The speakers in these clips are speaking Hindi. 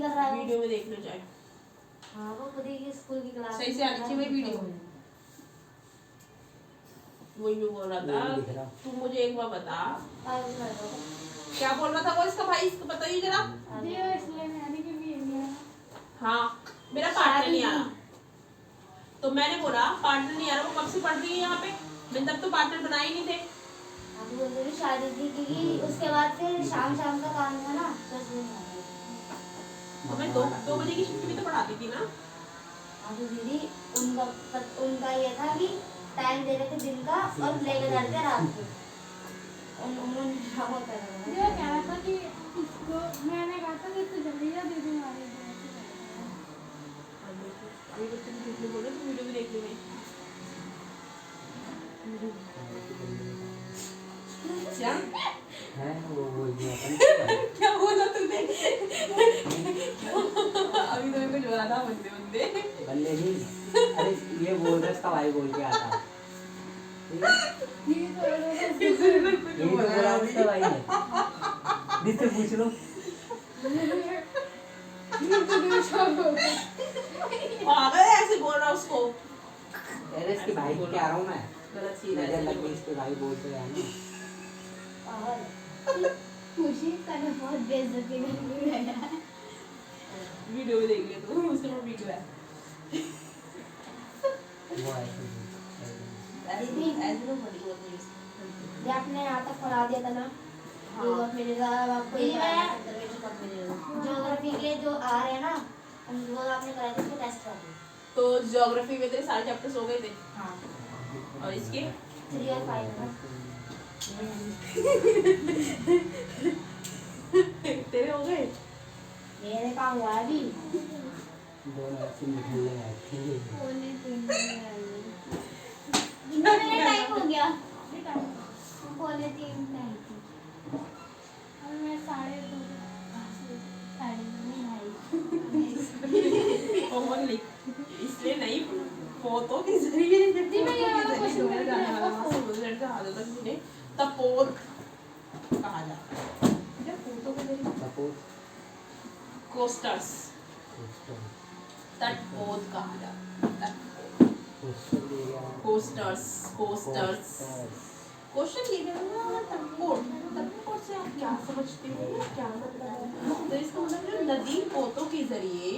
कर रहा है वीडियो में देख लो जाए। हाँ वो खुद ही स्कूल की क्लास सही से आनी चाहिए वीडियो। वही मैं बोल रहा था, तू मुझे एक बार बता क्या बोल रहा था वो इसका भाई, इसको बताइए जरा। हाँ मेरा पार्टनर नहीं आ रहा, तो मैंने बोला पार्टनर नहीं आ रहा, वो कब से पढ़ रही है यहाँ पे, मैंने तब तो पार्टनर बनाए ही नहीं थे। शादी थी क्योंकि उसके बाद फिर शाम शाम का काम था ना, तो मैं 2 बजे की शिफ्ट भी तो पढ़ाती थी ना। हाँ तो दीदी उनका ये था कि टाइम दे रहे थे दिन का और लेके जाते थे रात को। उन्होंने ड्रामा करा ये कह रहा था कि इसको मैंने कहा था कि तू जल्दी जा दीदी मारे अभी बच्चे भी देखने बोले तो वीडियो भी देख लेंगे। क्या है वो बोल दिया क्या बोला तूने? अभी तो मेरे को जो था बंदे बंदे बल्ले नहीं, अरे ये बोल रहा इसका भाई बोल के आता ये तो यही तो बोला उसका भाई ने, जिससे पूछ लो पागल है, ऐसे बोल रहा उसको। अरे इसके भाई को क्या रहा हूँ मैं, गलत चीज नजर है। लग गई इसके भाई बोलते हैं ना। खुशी तने बहुत बेइज्जती कर रहा है। वीडियो में देख ले तू, उसका वीडियो है। वो ऐसे तो बड़ी होती है। ये आपने यहाँ तक पढ़ा दिया था ना, हाँ। ये कब मिलेगा अब आपको, ये कब मिलेगा? ज्योग्राफी के जो आ रहे हैं ना, वो आपने कराया था, उसके टेस्ट कर दिए। तो ज्योग्राफी में तेरे सारे चैप्टर्स हो गए थे। हाँ और इसके 3 और 5 ना तेरे हो गए। मेरे काम हुआ है अभी। दोनों ऐसे निकलने आए थे। बोलने तीन में आई कितना मेरा टाइम हो गया? बोले तीन नहीं थी और मैं 2:30 2:30 कॉमन लिख, इसलिए नहीं फोटो के जरिए जब जी, मैं ये वाला क्वेश्चन जाने करती वाला हूँ। वहाँ से गुजर का हाल तक मुझे तपोत कहा जाता है। जब फोटो के जरिए सपोज कोस्टर्स क्वेश्चन तटपोत कहा जाता है। क्वेश्चन दे गया कोस्टर्स कोस्टर्स Coasters। क्वेश्चन ये देना तटपोत, तटपोत से आप क्या समझते हो, क्या मतलब है? तो इसका मतलब जो नदी पोतों के जरिए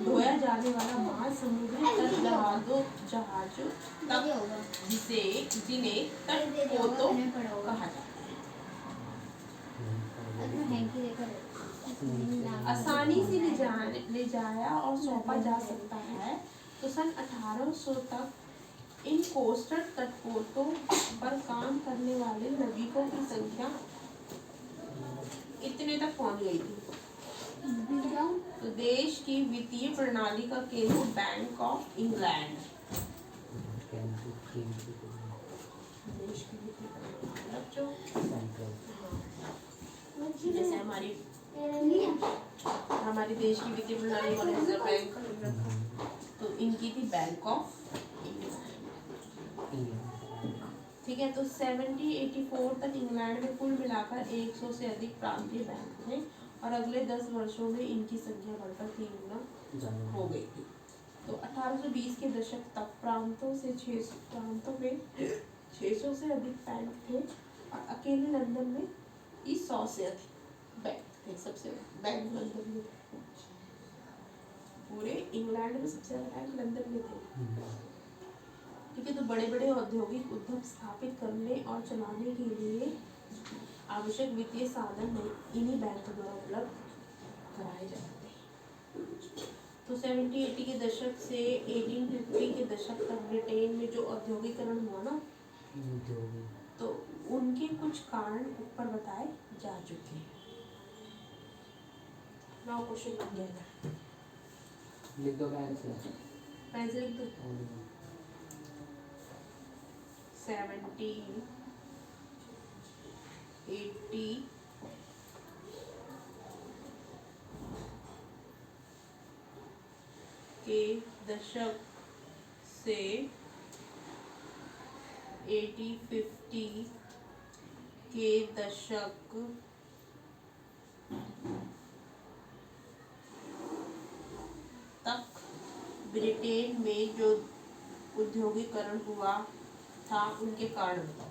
ढोया जाने वाला महासमुद्री तट जहाजों तक जिन्हें तटपोतों कहा जाता है, आसानी से ले जाया और सौंपा जा सकता है। तो सन 1800 तक इन कोस्टल तटपोतों पर काम करने वाले नाविकों की संख्या इतने तक पहुंच गई थी। तो देश की वित्तीय प्रणाली का केंद्र बैंक ऑफ इंग्लैंड, देश की वित्तीय प्रणाली मतलब जो जैसे हमारी देश की वित्तीय प्रणाली को रिजर्व बैंक, तो इनकी थी बैंक ऑफ इंग्लैंड। ठीक है, तो 1784 तक इंग्लैंड में कुल मिलाकर 100 से अधिक प्रांतीय बैंक थे और अगले 10 वर्षों में इनकी संख्या बढ़कर 3 गुना हो गई थी। तो 1820 के दशक तक प्रांतों में 600 से अधिक बैंक थे और अकेले लंदन में 100 से अधिक बैंक थे। सबसे बैंक लंदन में थे, पूरे इंग्लैंड में सबसे ज्यादा बैंक लंदन में थे। ठीक है, तो बड़े बड़े औद्योगिक उद्यम स्थापित करने और चलाने के लिए आवश्यक वित्तीय साधन इन्हीं बैंकों द्वारा उपलब्ध कराए जाते हैं। तो 70-80 के दशक से 1850 के दशक तक ब्रिटेन में जो औद्योगिकरण हुआ ना, तो उनके कुछ कारण ऊपर बताए जा चुके हैं। नौ क्वेश्चन बन गया था, लिख दो आंसर, पेंसिल लिख दो। 70, 80 के दशक से 80-50 के दशक ब्रिटेन में जो औद्योगिकरण हुआ था उनके कारण बताओ।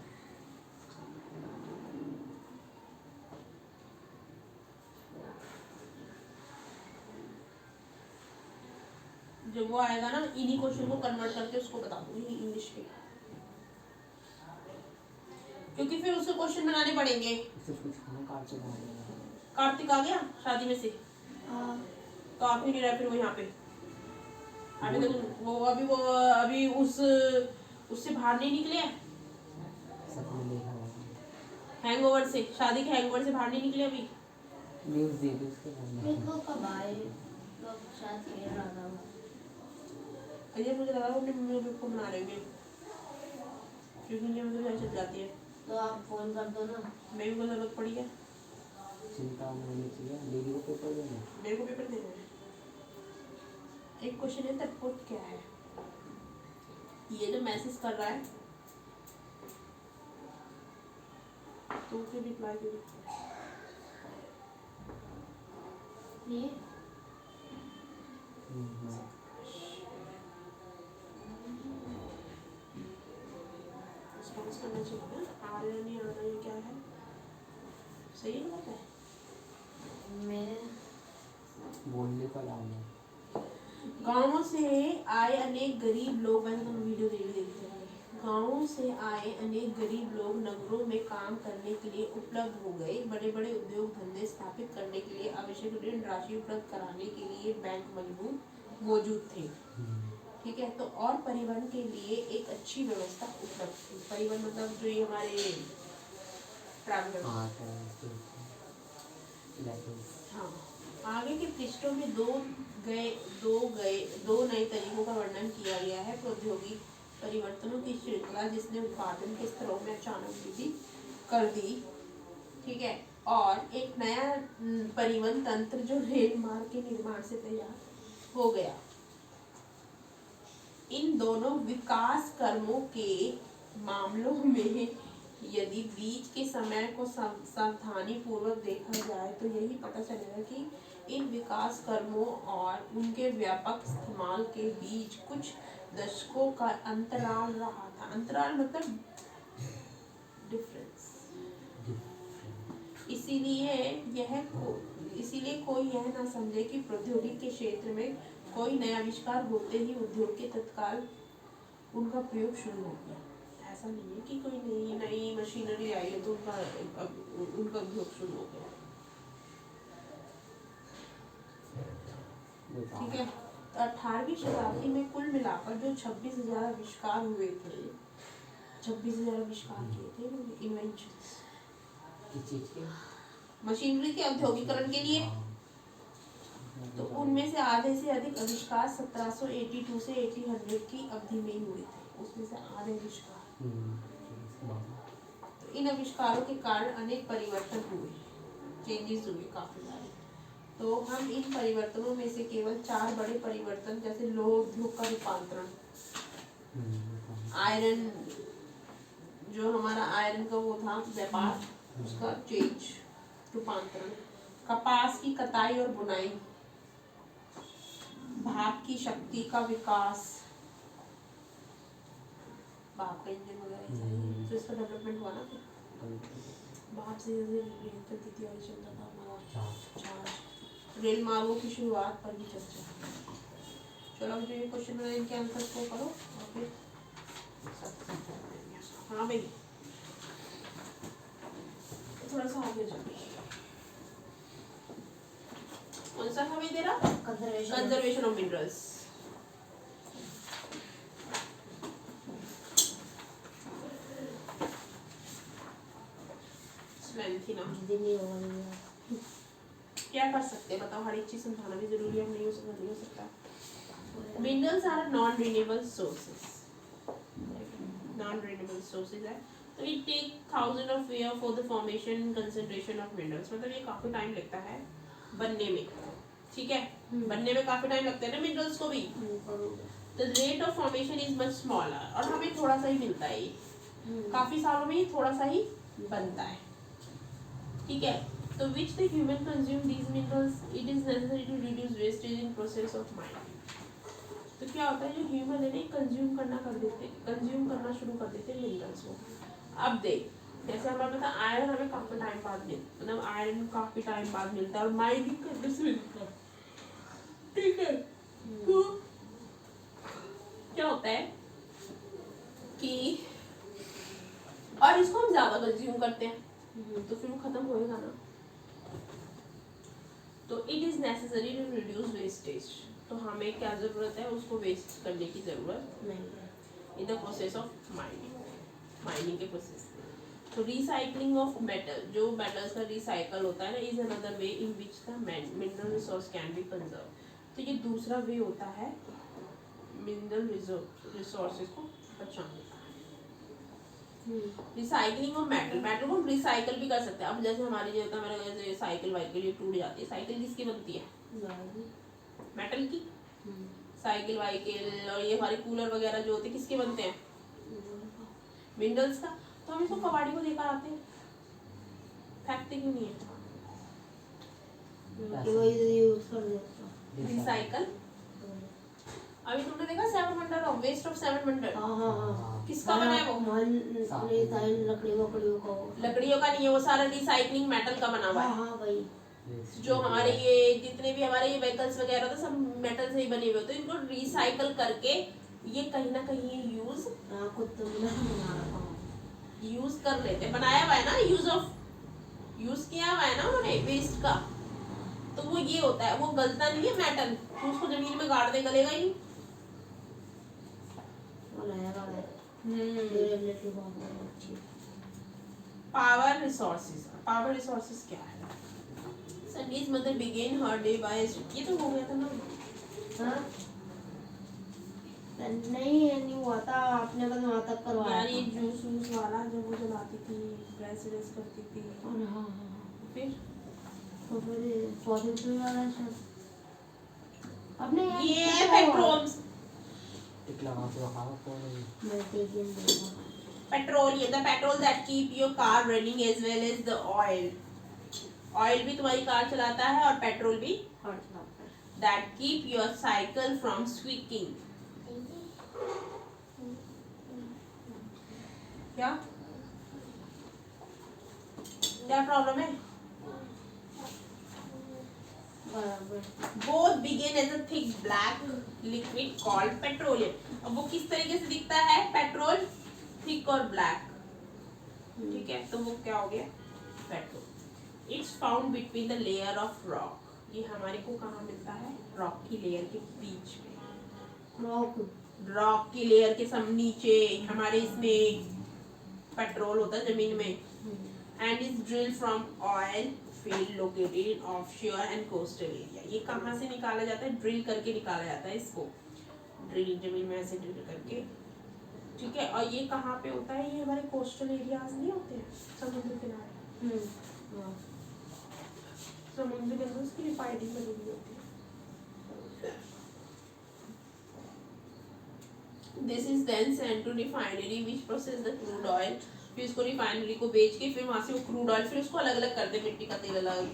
जब वो आएगा ना इन्हीं क्वेश्चन को कन्वर्ट करके उसको बता दूंगी इंग्लिश के, क्योंकि फिर उसके क्वेश्चन बनाने पड़ेंगे। कार्तिक आ गया शादी में से? तो आप ही नहीं रहा फिर वो यहाँ पे अभी तक वो अभी उससे बाहर नहीं निकले हैं, हैंगओवर से, शादी के हैंगओवर से बाहर नहीं निकले अभी। न्यूज़ दे दो उसके बारे में। मेरे को कब आए, कब शायद खेल रहा था वो। अजय मुझे लगा वो मम्मी को बना रहे होंगे, क्योंकि मुझे मतलब चल जाती है। तो आप फोन कर दो ना। मेरी को जरूरत पड़ी है, चिंता नहीं होनी चाहिए। दीदी को पेपर देना, मेरे को पेपर देना है। एक क्वेश्चन है तटपुट क्या है? ये जो मैसेज कर रहा है तो फिर रिप्लाई दे दो। ये रिस्पॉन्स करना चाहिए ना, आ रहा नहीं आ रहा ये क्या है, सही है बात है। मेरे बोलने का लाभ है। गाँव से आए अनेक गरीब लोग, वैसे तो वीडियो देखते हैं, गाँव से आए अनेक गरीब लोग नगरों में काम करने के लिए उपलब्ध हो गए। बड़े बड़े उद्योग धंधे स्थापित करने के लिए आवश्यक ऋण राशि उपलब्ध कराने के लिए बैंक मौजूद थे। ठीक है, तो और परिवहन के लिए एक अच्छी व्यवस्था उपलब्ध थी। परिवहन मतलब जो ये हमारे ट्रैवलर। हाँ, आगे के पृष्ठों में दो नए तरीकों का वर्णन किया गया है। प्रौद्योगिक परिवर्तनों की श्रृंखला जिसने उत्पादन के स्तरों में अचानक वृद्धि कर दी। ठीक है, और एक नया परिवहन तंत्र जो रेल मार्ग के निर्माण से तैयार हो गया। इन दोनों विकास कर्मों के मामलों में यदि बीच के समय को सावधानी पूर्वक देखा जाए तो यही पता चलेगा कि इन विकास कर्मों और उनके व्यापक इस्तेमाल के बीच कुछ दशकों का अंतराल रहा था। अंतराल मतलब डिफरेंस। इसीलिए कोई यह ना समझे कि प्रौद्योगिकी के क्षेत्र में कोई नया आविष्कार होते ही उद्योग के तत्काल उनका प्रयोग शुरू हो गया। ऐसा नहीं है कि कोई नई मशीनरी आई है तो उनका उद्योग शुरू हो गया। ठीक है, तो 18वीं शताब्दी में कुल मिलाकर जो 26,000 आविष्कार हुए थे, 26,000 आविष्कार किए थे इन्वेंशंस मशीनरी के औद्योगिकरण के लिए। तो उनमें से आधे से अधिक आविष्कार 1782 से 1800 की अवधि में ही हुए थे। उसमें से आधे आविष्कार। तो इन आविष्कारों के कारण अनेक परिवर्तन हुए, चेंजेस हुए काफी सारे। तो हम इन परिवर्तनों में से केवल 4 बड़े परिवर्तन, जैसे लोह उद्योग का रूपांतरण, आयरन जो हमारा आयरन का वो था व्यापार, उसका चेंज रूपांतरण, कपास की कताई और बुनाई, भाप की शक्ति का विकास, भाप का इंजन वगैरह, तो इसका डेवलपमेंट हुआ ना। भाप से चलती थी और चलता था हमारा रेल मार्गों की शुरुआत पर भी चर्चा। चलो अब जो ये क्वेश्चन बनाए इनके आंसर को करो और फिर हाँ भाई थोड़ा सा आगे जाओ। कौन सा था भाई तेरा? Conservation of minerals. क्या कर सकते हैं बताओ, हर एक चीज समझाना भी जरूरी है, नहीं हो सकता। Minerals are non renewable sources, non renewable sources है। तो it take thousand of year for the formation concentration of minerals, मतलब ये काफी टाइम लगता है बनने में। ठीक है, बनने में काफी टाइम लगता है ना मिनरल्स को भी। The rate of formation is much smaller, और हमें थोड़ा सा ही मिलता है ये, काफी सालों में ही थोड़ा सा ही बनता है। ठीक है, तो which the human consume these minerals, it is necessary to reduce wastage in process of mining. तो क्या होता है, जो ह्यूमन है ना कंज्यूम करना शुरू कर देते मिनरल्स को। अब देख, जैसे हमारे पता आयरन हमें काफी टाइम बाद मिलता, मतलब आयरन काफी टाइम बाद मिलता है और माइनिंग करने से मिलता है, ठीक है। तो क्या होता है कि और इसको हम ज्यादा कंज्यूम करते हैं तो फिर वो खत्म होएगा ना। तो it is necessary to reduce wastage. तो हमें क्या जरूरत है, उसको वेस्ट करने की जरूरत नहीं है in the process of mining के प्रोसेस में। तो रिसाइकलिंग ऑफ मेटल, जो मेटल्स का रिसाइकल होता है ना, is another way in which the mineral resource can be conserve. तो ये दूसरा वे होता है मिनरल रिसोर्सेज को बचाने का। रिसाइकलिंग ऑफ मेटल को हम रिसाइकल भी कर सकते हैं। अब जैसे हमारी जो होता है, मेरे जैसे साइकिल वाइकिल ये टूट जाती है, साइकिल किसकी बनती है, मेटल की। साइकिल वाइकिल और ये हमारे कूलर वगैरह जो होते हैं किसके बनते हैं, मिनरल्स का। तो हम इसको कबाड़ी को लेकर आते हैं, फेंकते क्यों नहीं है, रिसाइकल। अभी तुमने देखा 7 wonder of waste of 7 wonder, किसका बना है वो, लकड़ियों का नहीं है, वो सारा रिसाइकलिंग मेटल का बना हुआ है। जो हमारे ये जितने भी हमारे ये व्हीकल्स वगैरह होते हैं सब मेटल से ही बने हुए होते हैं। इनको रिसाइकल करके ये कहीं ना कहीं यूज कर लेते हैं, बनाया हुआ है ना, यूज किया हुआ है ना उन्होंने वेस्ट का। तो वो ये होता है, वो गलता नहीं है मेटल, तो उसको जमीन में गाड़ दे गलेगा ही। पावर रिसोर्सेज क्या है। Sunny's mother began her day by, ये तो हो गया था ना। नहीं हुआ था, आपने बस वहाँ तक करवाया यार ये जूस वाला जब वो जलाती थी, प्रेस करती थी। हाँ फिर तो फिर फॉसिल वाला शायद आपने ये petrol petroleum, the petrol that keep your car running as well as the oil भी तुम्हारी कार चलाता है और पेट्रोल भी that keep your cycle from squeaking. क्या प्रॉब्लम है, both begin as a thick black liquid called petroleum। अब वो किस तरीके से दिखता है, पेट्रोल थिक और ब्लैक, ठीक है। तो वो क्या हो गया, petrol. It's found between the layer of rock, ये हमारे को कहाँ मिलता है, रॉक की लेयर के बीच में, रॉक की लेयर के सब नीचे हमारे इसमें पेट्रोल होता है जमीन में। And is drill from oil field located in offshore and coastal area. ये कहाँ से निकाला जाता है, ड्रिल करके निकाला जाता है इसको, ड्रिल जमीन में ऐसे ड्रिल करके, ठीक है। और ये कहाँ पे होता है, ये हमारे कोस्टल एरियाज नहीं होते हैं, समुद्र किनारे, समुद्र के अंदर उसकी रिफाइनिंग बनी हुई होती है। This is then sent to refinery which process the crude oil. फिर उसको रिफाइनरी को बेच के फिर वहाँ से वो क्रूड ऑयल, फिर उसको अलग अलग कर दे, मिट्टी का तेल अलग,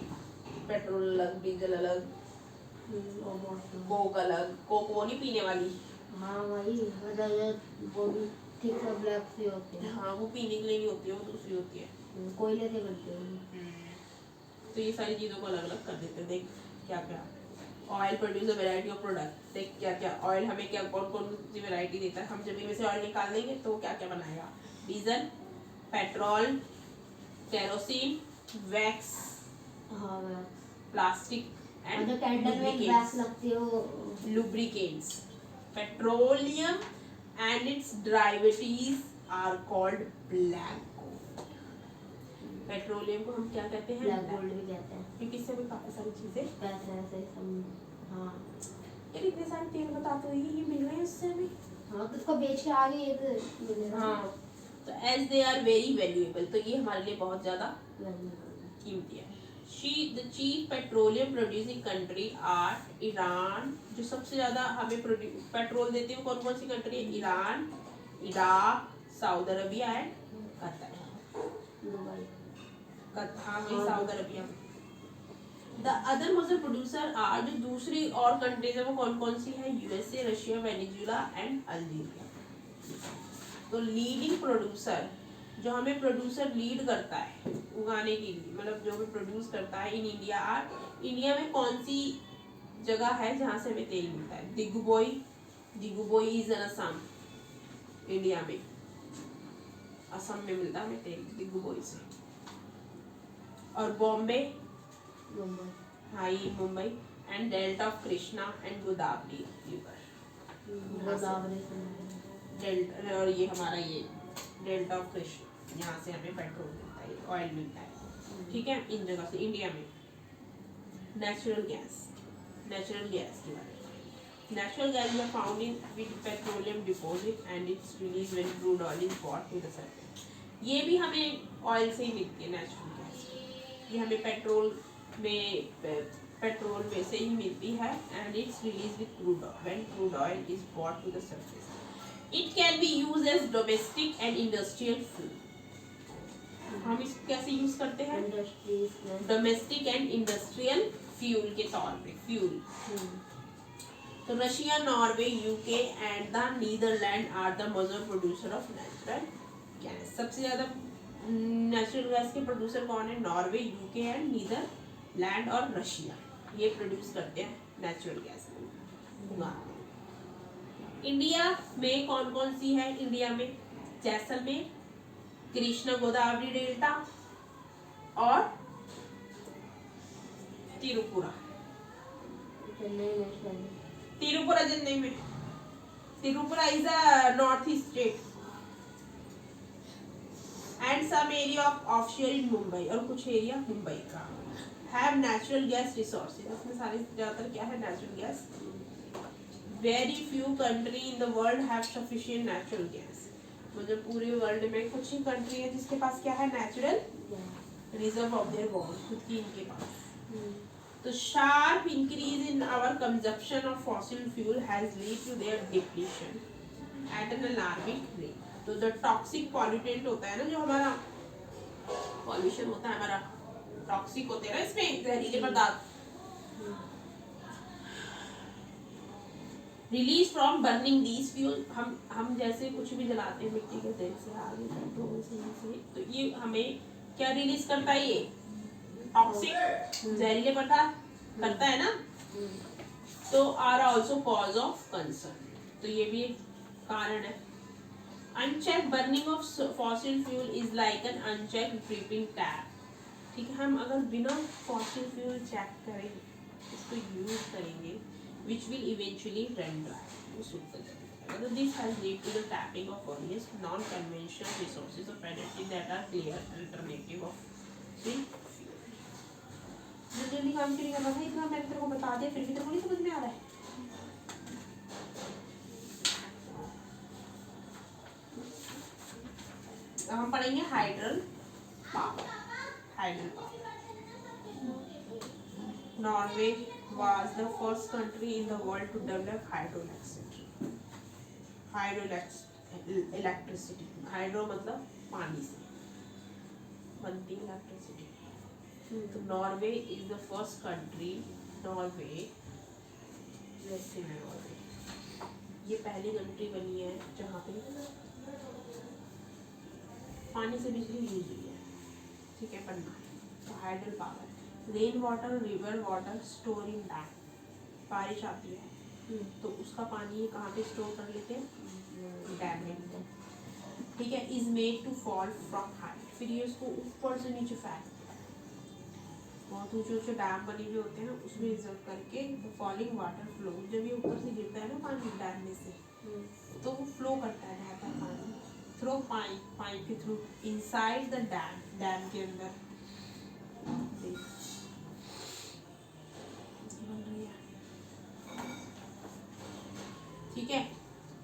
पेट्रोल अलग, डीजल अलग, कोक अलग। कोक वो नहीं पीने वाली, हाँ वही वो भी ठीक है, ब्लैक सी होती है। हाँ वो पीने के लिए नहीं होती है, वो दूसरी होती है, कोयले से बनती है। तो ये सारी चीज़ों को अलग अलग कर देते हैं। देख क्या क्या oil produce a variety of product. देख क्या क्या ऑयल हमें क्या कौन कौन सी वैरायटी देता है। हम जमीन में से ऑयल निकाल देंगे तो क्या क्या बनाएगा, डीजल, पेट्रोल, केरोसिन, वैक्स, हाँ प्लास्टिक एंड कैंडल में वैक्स लगती है वो, lubricants। Petroleum and its derivatives are called black gold। Petroleum को हम क्या कहते हैं, ब्लैक गोल्ड भी कहते हैं, क्योंकि इससे भी काफी सारी चीजें, पैसे ऐसे हाँ यार इतने सारे तेल बताते हुए ये मिल रहे हैं उससे हमें, हाँ तो उसको बेच के आगे ये तो मिलेगा। हाँ तो as they are very valuable, तो ये हमारे लिए बहुत ज्यादा कीमती है। The chief petroleum producing country are Iran, जो सबसे ज्यादा हमें पेट्रोल देते हैं कौन कौन सी कंट्री है, Iran, Iraq, Saudi Arabia and Qatar. Dubai, Qatar, हाँ वही सऊदी अरबिया। द अदर मजर प्रोड्यूसर आर, जो दूसरी और कंट्रीज है वो कौन कौन सी है? USA, Russia, Venezuela and Algeria. तो लीडिंग प्रोड्यूसर, जो हमें प्रोड्यूसर लीड करता है उगाने के लिए, मतलब जो हमें प्रोड्यूस करता है इन इंडिया आर, इंडिया में कौन सी जगह है जहाँ से हमें तेल मिलता है? दिगुबोई, दिगुबोई इज इन असम, इंडिया में असम में मिलता है हमें तेल दिगुबोई से। और बॉम्बे, हाँ ये Mumbai, and delta of Krishna and Godavari river, delta, और ये हमारा ये डेल्टा ऑफ कृष्णा, यहाँ से हमें पेट्रोल मिलता है, ऑयल मिलता है, ठीक है, इन जगह से इंडिया में। नेचुरल गैस, नेचुरल गैस के बारे में, natural gas is found in with petroleum deposit and it's release when crude oil is bought to the surface. ये भी हमें ऑयल से ही मिलती है नेचुरल गैस, ये हमें पेट्रोल में से ही मिलती है, and it's release with crude oil when crude oil is bought to the surface. It can be used as domestic and industrial fuel. हम इसको कैसे यूज करते हैं? डोमेस्टिक एंड इंडस्ट्रियल फ्यूल के तौर पे, फ्यूल। तो Russia, Norway, UK and the Netherland are the major producer of natural gas. सबसे ज्यादा नेचुरल गैस के प्रोड्यूसर कौन है? नॉर्वे, यूके एंड नीदरलैंड और रशिया, ये प्रोड्यूस करते हैं नेचुरल गैस। इंडिया में कौन कौन सी है? इंडिया में जैसलमेर, कृष्णा गोदावरी डेल्टा और तिरुपुरा। तिरुपुरा चेन्नई में, Tripura is a north east state, and some area of offshore in Mumbai, और कुछ एरिया मुंबई का हैव नेचुरल गैस रिसोर्सेज। इसमें सारे ज्यादातर क्या है? Natural gas. Very few country in the world have sufficient natural gas. मतलब पूरे वर्ल्ड में कुछ ही कंट्री है जिसके पास क्या है? Natural reserve of their own, खुद की इनके पास। तो sharp increase in our consumption of fossil fuel has lead to their depletion at an alarming rate. तो जो टॉक्सिक पॉल्यूटेंट होता है ना, जो हमारा पॉल्यूशन होता है हमारा, टॉक्सिक होते हैं ना इसमें जहरीले पदार्थ, release from burning these fuel. हम जैसे कुछ भी जलाते हैं मिट्टी के तेल से, आग, पेट्रोल से, तो ये हमें क्या रिलीज करता है? ये टॉक्सिक जहरीले पदार्थ करता है ना, तो are also cause of concern. तो ये भी एक कारण है। Unchecked burning of fossil fuel is like an unchecked dripping tap. ठीक है, हम अगर बिना फॉसिल फ्यूल चेक करें, इसको यूज करेंगे, which will eventually run dry, वो सूख जाएगा। This has led to the tapping of various non-conventional resources of energy that are clear alternative of fossil fuel। जल्दी काम क्यों नहीं कर रहा था? इतना मैंने तेरे को बता दिया, फिर भी तेरे को नहीं समझ में आ रहा है। अब हम पढ़ेंगे hydel power. Hydel power, Norway was the first country in the world to develop hydroelectricity। Hydro मतलब पानी से बनती इलेक्ट्रिसिटी। तो Norway is the first country, Norway, ये पहली कंट्री बनी है जहाँ पे पानी से बिजली यूज हुई है। ठीक है, पढ़ना है। तो hydel power, rain water, river water store in dam. बारिश आती है तो उसका पानी कहाँ पे स्टोर कर लेते हैं? डैम में। ठीक है, is made to fall from height. फिर ये उसको ऊपर से नीचे फेंकते हैं। बहुत ऊंचे ऊंचे डैम बने हुए होते हैं, उसमें रिजर्व करके फॉलिंग वाटर फ्लो, जब ये ऊपर से गिरता है ना पानी डैम में से, तो वो फ्लो करता है, बहता है पानी थ्रू पाइप के through inside the dam, dam के अंदर। ठीक है,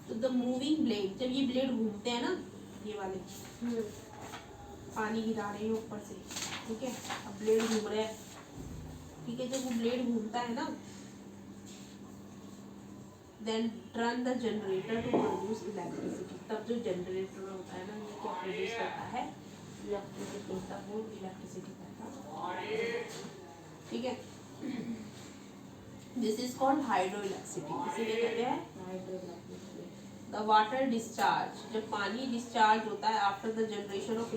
तो द मूविंग ब्लेड, जब ये ब्लेड घूमते हैं ना, ये वाले पानी गिरा रहे हैं ऊपर से, ठीक है, अब ब्लेड घूम रहा है। ठीक है, जब वो ब्लेड घूमता है ना, then run the generator to produce electricity. तब जो जनरेटर होता है ना, ये क्या प्रोड्यूस करता है? इलेक्ट्रिसिटी। तब वो इलेक्ट्रिसिटी करता है। ठीक है, दिस इज कॉल्ड हाइड्रोइलेक्ट्रिसिटी। इसीलिए कहते हैं हाइड्रोइलेक्ट्रिसिटी। द वाटर डिस्चार्ज, जब पानी डिस्चार्ज होता है after the generation of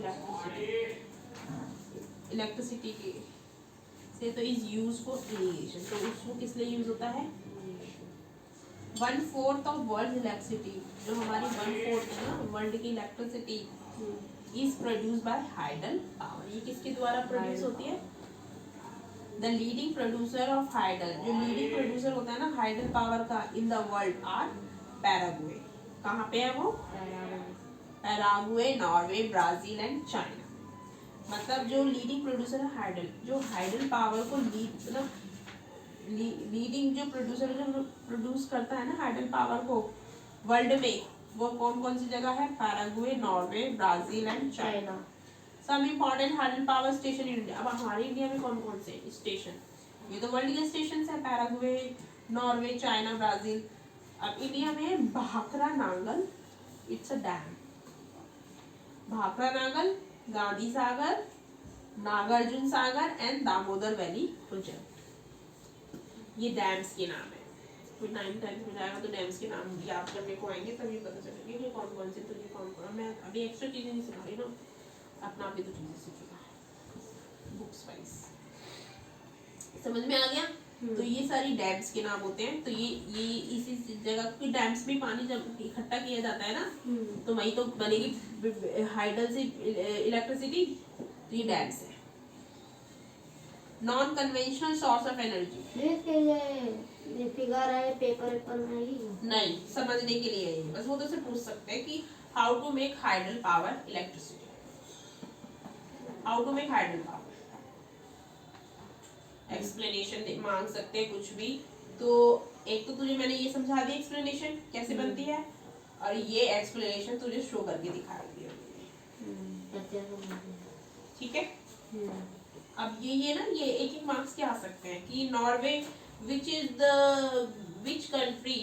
electricity के से, तो इज यूज फॉर इरिगेशन। तो उसको किस लिए यूज होता है? 1/4 ऑफ वर्ल्ड इलेक्ट्रिसिटी, जो हमारी 1/4 है ना वर्ल्ड की electricity, is produce by hydel power. ये किसके द्वारा प्रोड्यूस होती है? The leading producer of hydel, जो लीडिंग प्रोड्यूसर होता है ना हाइडल पावर का in the world are Paraguay. कहाँ पे है वो? Paraguay, Norway, Brazil and China. मतलब जो लीडिंग प्रोड्यूसर है हाइडल, जो हाइडल पावर को लीडिंग जो प्रोड्यूसर जो प्रोड्यूस करता है ना हाइडल पावर को वर्ल्ड में, वो कौन कौन सी जगह है? Paraguay, Norway, Brazil and China. Some important hydel power station in India. अब हमारे इंडिया में कौन कौन से स्टेशन? ये तो वर्ल्ड के स्टेशन है, पैराग्वे, नॉर्वे, चाइना, ब्राजील। अब इंडिया में Bhakra Nangal, it's a dam. Bhakra Nangal, Gandhi Sagar, Nagarjuna Sagar and Damodar valley project, ये डैम्स के नाम है। कोई 9th-10th में जाएगा तो डैम्स के नाम याद करने को आएंगे, तभी पता चलेगा कि कौन कौन से, तो ये कौन कौन। मैं अभी एक्स्ट्रा चीजें नहीं सिखा रही ना, अपना भी तो चीजें सीखेगा बुक्स वाइज। समझ में आ गया? तो ये सारी डैम्स के नाम होते हैं। तो ये इसी जगह की डैम्स में पानी जब इकट्ठा किया जाता है ना, तो वही तो बनेगी हाइडल से इलेक्ट्रिसिटी। तो ये डैम्स है। Non conventional source of energy. ये फिगर है पेपर में ही नहीं, समझने के लिए है बस। वो तो से पूछ सकते हैं कि how to make hydel power electricity, how to make hydel power, explanation मांग सकते हैं कुछ भी। तो एक तो तुझे मैंने ये समझा दिया एक्सप्लेनेशन कैसे बनती है, और ये एक्सप्लेनेशन तुझे शो करके दिखा दी है। ठीक है? अब ये ना ये एक मार्क्स के आ सकते हैं कि Norway which country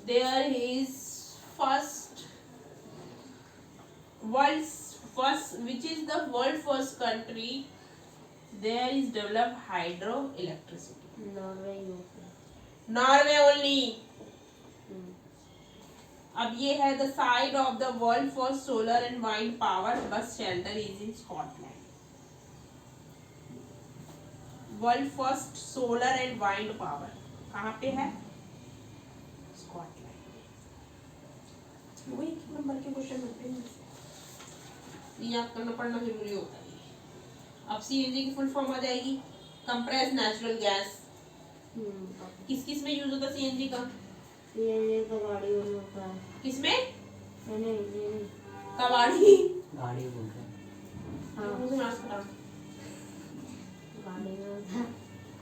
there is which is the world first country there is developed hydroelectricity? Norway only. अब ये है the site of the world first solar and wind power bus shelter is in Scotland. World first solar and wind power कहाँ पे है? स्कॉटलैंड। वही एक नंबर के क्वेश्चन होते हैं, ये याद करना पड़ना जरूरी होता है। अब सीएनजी की फुल फॉर्म आ जाएगी कंप्रेस्ड नेचुरल गैस। किस किस में यूज होता है सीएनजी का? सीएनजी तो गाड़ी में होता है। किसमें? नहीं कबाड़ी गाड़ी बोलते हैं। हाँ मुझे मास्क हटा। गाड़ी में होता है।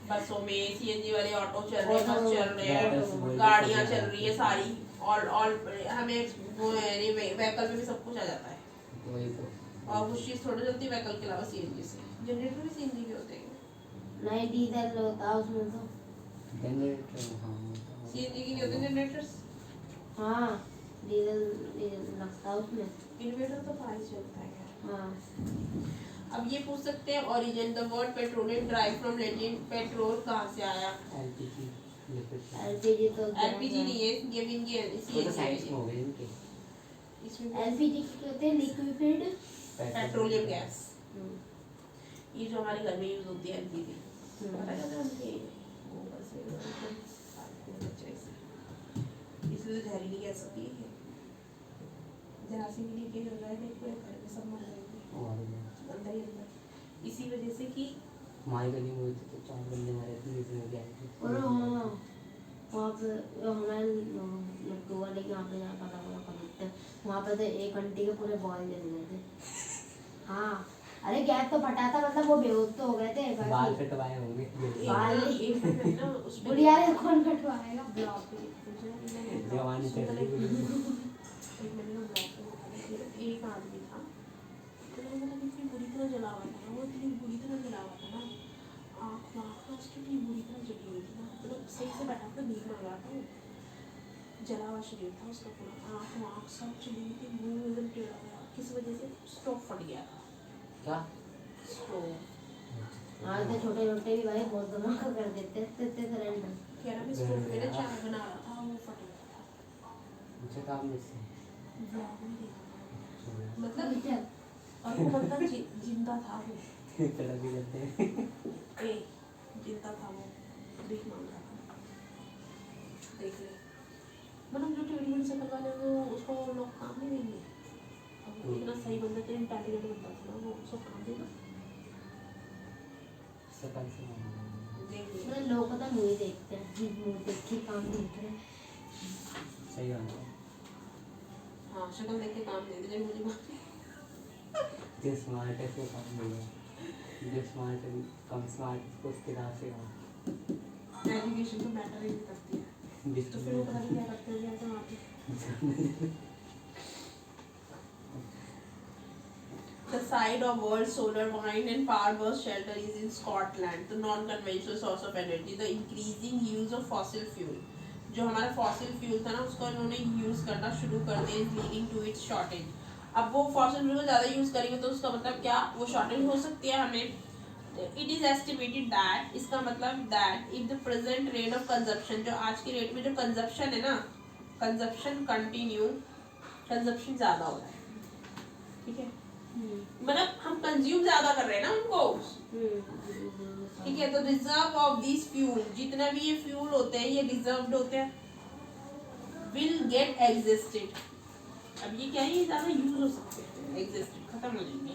बसों में सीएनजी वाले ऑटो चल रहे हैं, बस चल रहे हैं, गाड़ियाँ चल रही है सारी, और हमें वो व्हीकल में भी सब कुछ आ जाता है। वही तो। और कुछ चीज़ थोड़ी चलती है व्हीकल के अलावा सीएनजी से। जनरेटर भी सीएनजी के होते हैं। नहीं डीजल होता है उसमें तो। जनरेटर हाँ सीएनजी के नहीं होते जनरेटर्स। हाँ डीजल लगता है उसमें। इन्वर्टर तो पानी से चलता है यार। हाँ अब ये पूछ सकते हैं origin the word petroleum drive from Latin petrol कहाँ से आया? एलपीजी एलपीजी तो एलपीजी नहीं है, गिविंग ये वो तो साइंस में हो गए इनके। इसमें एलपीजी क्या होते हैं? Liquid petroleum gas. ये जो हमारे घर में यूज होती है एलपीजी, पता है क्या होती है? वो बस इसलिए जहरीली गैस होती है। जरा सी भी लीकेज हो जाए तो पूरे घर में सब मर जाएंगे अंदर ही अंदर। इसी वजह से कि हमारी गली में हुई थी तो 4 बंदे मारे थे इसमें क्या है। और हाँ वहाँ पे हमारे लट्टू वाले के यहाँ पे जहाँ पता हुआ कभी वहाँ पे तो एक आंटी के पूरे बॉल जल गए थे। हाँ अरे गैस तो फटा था, मतलब वो बेहोश तो हो गए थे। बाल कटवाए होंगे। बुढ़िया ने कौन कटवाएगा? जवानी चढ़ रही एक आदमी था तो मतलब इतनी बुरी तरह जला हुआ था, वो इतनी बुरी तरह जला हुआ था ना, आँख उसकी इतनी बुरी तरह जली हुई थी ना, मतलब सही से बैठा था भीख मांग रहा था, जला हुआ शरीर था उसका पूरा, आँख सब चली हुई थी, मुँह एकदम टेढ़ा गया। किस वजह से? स्टोव फट गया था। क्या? स्टोव आज तो छोटे छोटे भी भाई बहुत धमाका कर देते हैं इतने सिलेंडर। कह रहा मैं स्टोव में ना चाय बना रहा था वो फट गया था। मुझे काम नहीं से ब्लॉग में देखा मतलब मतलब और वो बंदा जिंदा था वो चला भी करते हैं। ए जिंदा था वो भीख मांग रहा था देख ले मतलब जो ट्रीटमेंट से करवाने वो उसको लोग काम नहीं देंगे। अब वो इतना सही बंदा तो इंटेलिजेंट बंदा था ना वो उसको काम देगा। सकल से देख ले मतलब लोग पता मूवी देखते हैं मूवी देख के काम देख रहे हैं। सही बात है। हाँ शक्ल देख के काम दे दे जब मुझे मालूम जो स्मार्ट है उसको काम मिलेगा, जो स्मार्ट है कम स्मार्ट है उसको उसके राह से काम। एजुकेशन तो मैटर ही नहीं करती है तो फिर वो पता नहीं क्या करते हैं जैसे वहाँ पे The site of world solar wind and power burst shelter is in Scotland. The non-conventional source of energy, the increasing use of fossil fuel. जो हमारा fossil fuel था ना उसको इन्होंने use करना शुरू कर दिया is leading to its shortage. अब वो fossil fuel को ज़्यादा use करेंगे तो उसका मतलब क्या वो shortage हो सकती है हमें. It is estimated that इसका मतलब that if the present rate of consumption जो आज की rate में जो consumption है ना consumption continue consumption ज़्यादा हो रहा है ठीक है मतलब हम कंज्यूम ज्यादा कर रहे हैं ना उनको ठीक है। तो रिजर्व ऑफ दिस फ्यूल जितना भी ये फ्यूल होते हैं ये रिजर्व्ड होते हैं विल गेट एग्जिस्टेड। अब ये क्या है ये ज्यादा यूज हो सकते हैं एग्जिस्टेड खत्म हो जाएंगे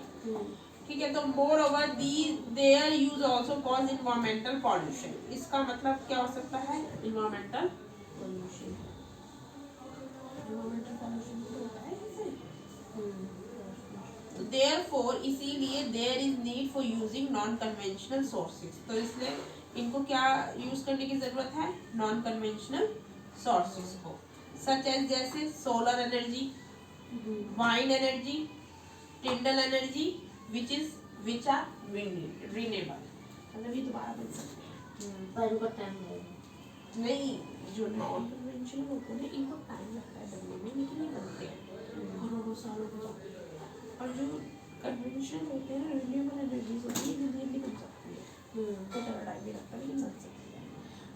ठीक है। तो moreover the their use also cause environmental pollution. इसका मतलब क्या हो सकता है इन्वायरमेंटल पॉल्यूशन। इन्वायरमेंटल पॉल्यूशन होता है जैसे therefore इसीलिए there is need for using non-conventional sources। तो इसलिए इनको क्या यूज करने की जरूरत है non-conventional sources को such as जैसे solar energy, wind energy, tidal energy which are renewable। मतलब ये दोबारा बन सकते हैं पर इनको टाइम लगेगा। नहीं जो non-conventional होते हैं ना इनको टाइम लगता है बनने में लेकिन ये बनते हैं करोड़ों सालों के बाद। और जो कन्वेंशनल होते हैं रिन्यूएबल एनर्जीज होती है जल्दी जल्दी बन सकती है तो ज़्यादा टाइम नहीं लगता लेकिन बन सकती है।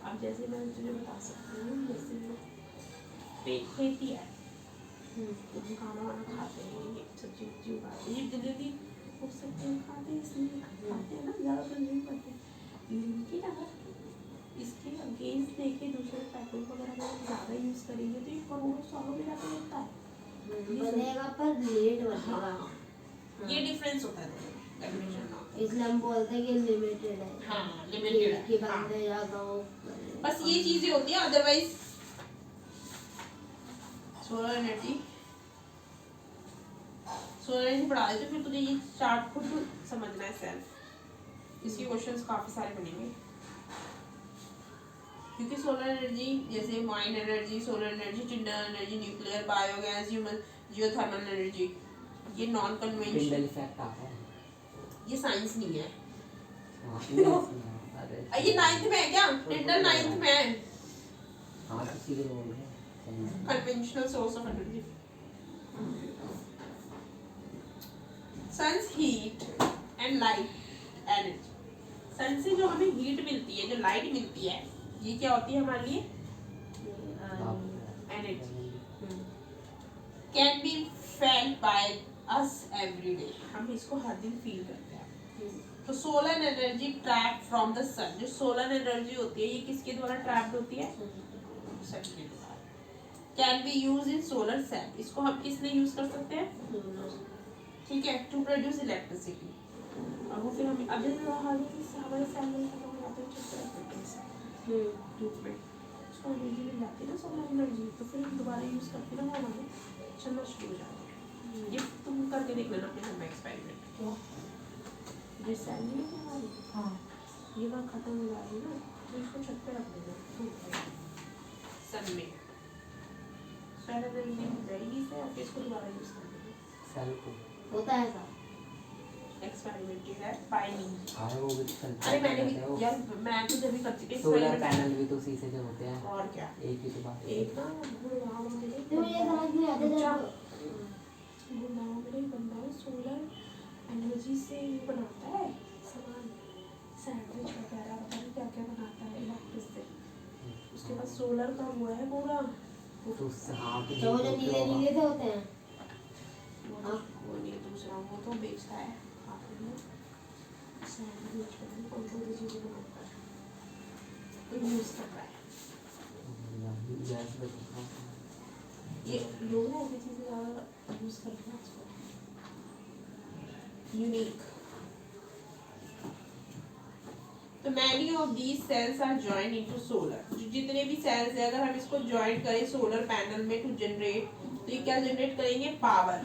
अब जैसे मैं तुझे बता सकती हूँ जैसे खेती है तो हम खाना वाना खाते हैं ये सब्जी वब्जी उगाते हैं ये जल्दी जल्दी हो सकते हैं खाते हैं इसलिए खाते हैं ना ज़्यादा कंज्यूम करते हैं लेकिन अगर इसके अगेंस्ट देखे दूसरे पेट्रोल वगैरह में ज़्यादा यूज़ करेंगे तो ये करोड़ों सालों में जाकर लगता है बनेगा पर लेट बनेगा। ये डिफरेंस होता है कन्वेंशन इसलिए हम बोलते हैं कि लिमिटेड है। हाँ लिमिटेड है कि बंदे या गाँव बस ये चीजें होती है अदरवाइज सोलर एनर्जी पढ़ा देते फिर तुझे ये चार्ट खुद समझना है सेल्फ। इसके क्वेश्चंस काफी सारे बनेंगे क्योंकि सोलर एनर्जी जैसे wind energy solar energy टिंडल energy nuclear biogas human geothermal energy ये नॉन कन्वेंशनल इफेक्ट आता है ये साइंस नहीं है अरे ये 9th में है क्या टिंडल 9th में है हाँ किसी के बोल रहे हैं conventional source of energy suns heat and light energy. Sun से जो हमें हीट मिलती है जो लाइट मिलती है ये क्या होती है हमारे लिए energy can be felt by us every day. हम इसको हर दिन फील करते हैं। तो solar energy trap from the sun जो सोलर एनर्जी होती है ये किसके द्वारा ट्रैप्ड होती है सन के द्वारा। Can be use in solar cell इसको हम किसने यूज कर सकते हैं ठीक है टू प्रोड्यूस इलेक्ट्रिसिटी। और वो फिर हम अब जैसे हमारे सेल में खत्म हो जाते हैं धूप में उसको एनर्जी मिल जाती है ना सोलर एनर्जी तो फिर हम दोबारा यूज़ करके ना वो हमारे चलना शुरू हो जाता है। ये तुम करके देख लेना अपने घर में एक्सपेरिमेंट। ये सेल नहीं है हमारी हाँ ये बात खत्म हो जा रही है ना तो इसको छत पे रख देना सन में सोलर एनर्जी रेडी से आप इसको दोबारा यूज़ कर देना सेल को होता है ऐसा एक्सपेरिमेंटेड है बाय मी। हाँ वो भी चलता अरे मैंने भी यार मैं तो जब भी करती थी सोलर पैनल भी तो उसी से जो होते हैं और क्या एक ही तो बात है। एक ना गुड़गांव में तो ये समझ नहीं आता जब गुड़गांव में एक बंदा है सोलर एनर्जी से बनाता है सामान सैंडविच वगैरह पता नहीं क्या क्या बनाता है इलेक्ट्रिक से। उसके बाद सोलर का हुआ है पूरा। तो उससे हाँ तो तो वो जो नीले नीले से होते हैं। वो नहीं, दूसरा वो तो बेचता है काफी में सैंडविच पता नहीं कौन कौन सी चीज़ें बनाता है, तो यूज़ कर रहा है। गैस पे तो ये लोग ना ऐसी चीज़ें ज़्यादा यूज़ करते हैं उसको। यूनिक। तो many of these cells are joined into solar. जितने भी सेल्स है अगर हम इसको जॉइन करें सोलर पैनल में टू जनरेट, तो ये क्या जनरेट करेंगे? पावर।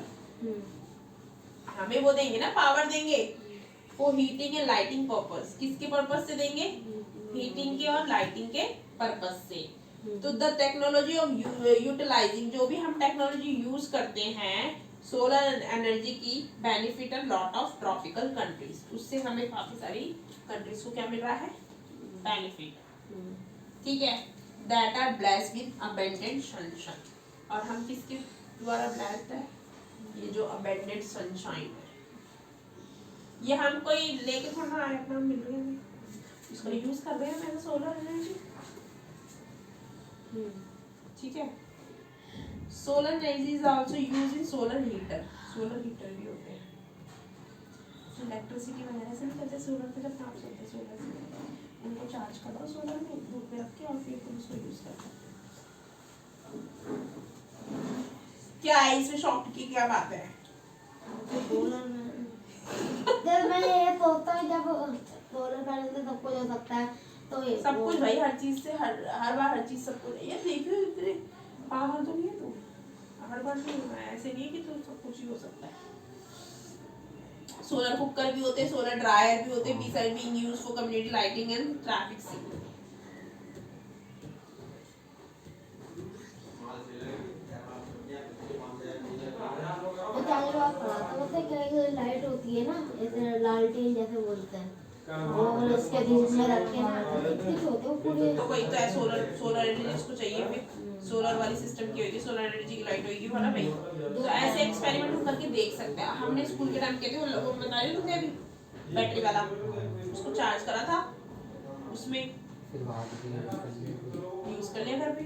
हमें वो देंगे ना, पावर देंगे for heating and lighting purpose. किसके पर्पस से देंगे? हीटिंग के और लाइटिंग के पर्पस से। तो द टेक्नोलॉजी ऑफ यूटिलाइजिंग, जो भी हम टेक्नोलॉजी यूज करते हैं सोलर एनर्जी की, benefit a lot of tropical countries. उससे हमें काफी सारी कंट्रीज को क्या मिल रहा है? बेनिफिट। ठीक है, that are blessed with abundant sunshine. और हम किसके द्वारा ब्लेस्ड है? ये जो अबंडेंट सनशाइन है, ये हम कोई लेके थोड़ा आए, अपना मिल रही है हमें, इसको यूज कर रहे हैं मैंने सोलर एनर्जी। ठीक है, solar energy is also used in solar heater. Solar heater भी होते हैं, इलेक्ट्रिसिटी वगैरह से निकलते सोलर पे, जब काम चलते सोलर से, उनको चार्ज कर दो सोलर में, धूप में रख के, और फिर तुम उसको यूज कर सकते। क्या है इसमें शॉक की क्या बात है? जब मैं ये सोचता हूँ जब सोलर पैनल से सब कुछ हो सकता है, तो ये सब कुछ भाई, हर चीज से हर बार हर चीज सब कुछ। ये देखियो इतने पागल तो नहीं है तू, हर बार नहीं होना है, ऐसे नहीं है कि तू सब कुछ ही हो सकता है। सोलर कुकर भी होते हैं, सोलर ड्रायर भी होते हैं, these are being used for community lighting and traffic signal. तो चार्जर बात पड़ा तो मतलब क्या लाइट होती है ना, जैसे लालटेन जैसे बोलते हैं, और उसके बीच में रख के ना इतने होते हैं पूरे। तो वही तो है, सोलर एनर्जी जिसको चाहिए, फिर सोलर वाली सिस्टम की होगी, सोलर एनर्जी की लाइट होगी, है ना भाई। तो ऐसे एक्सपेरिमेंट हम करके देख सकते हैं। हमने स्कूल के टाइम किए थे, वो बता रही हूँ तुझे अभी, बैटरी वाला, उसको चार्ज करा था, उसमें फिर बाद में यूज कर लिया घर पे,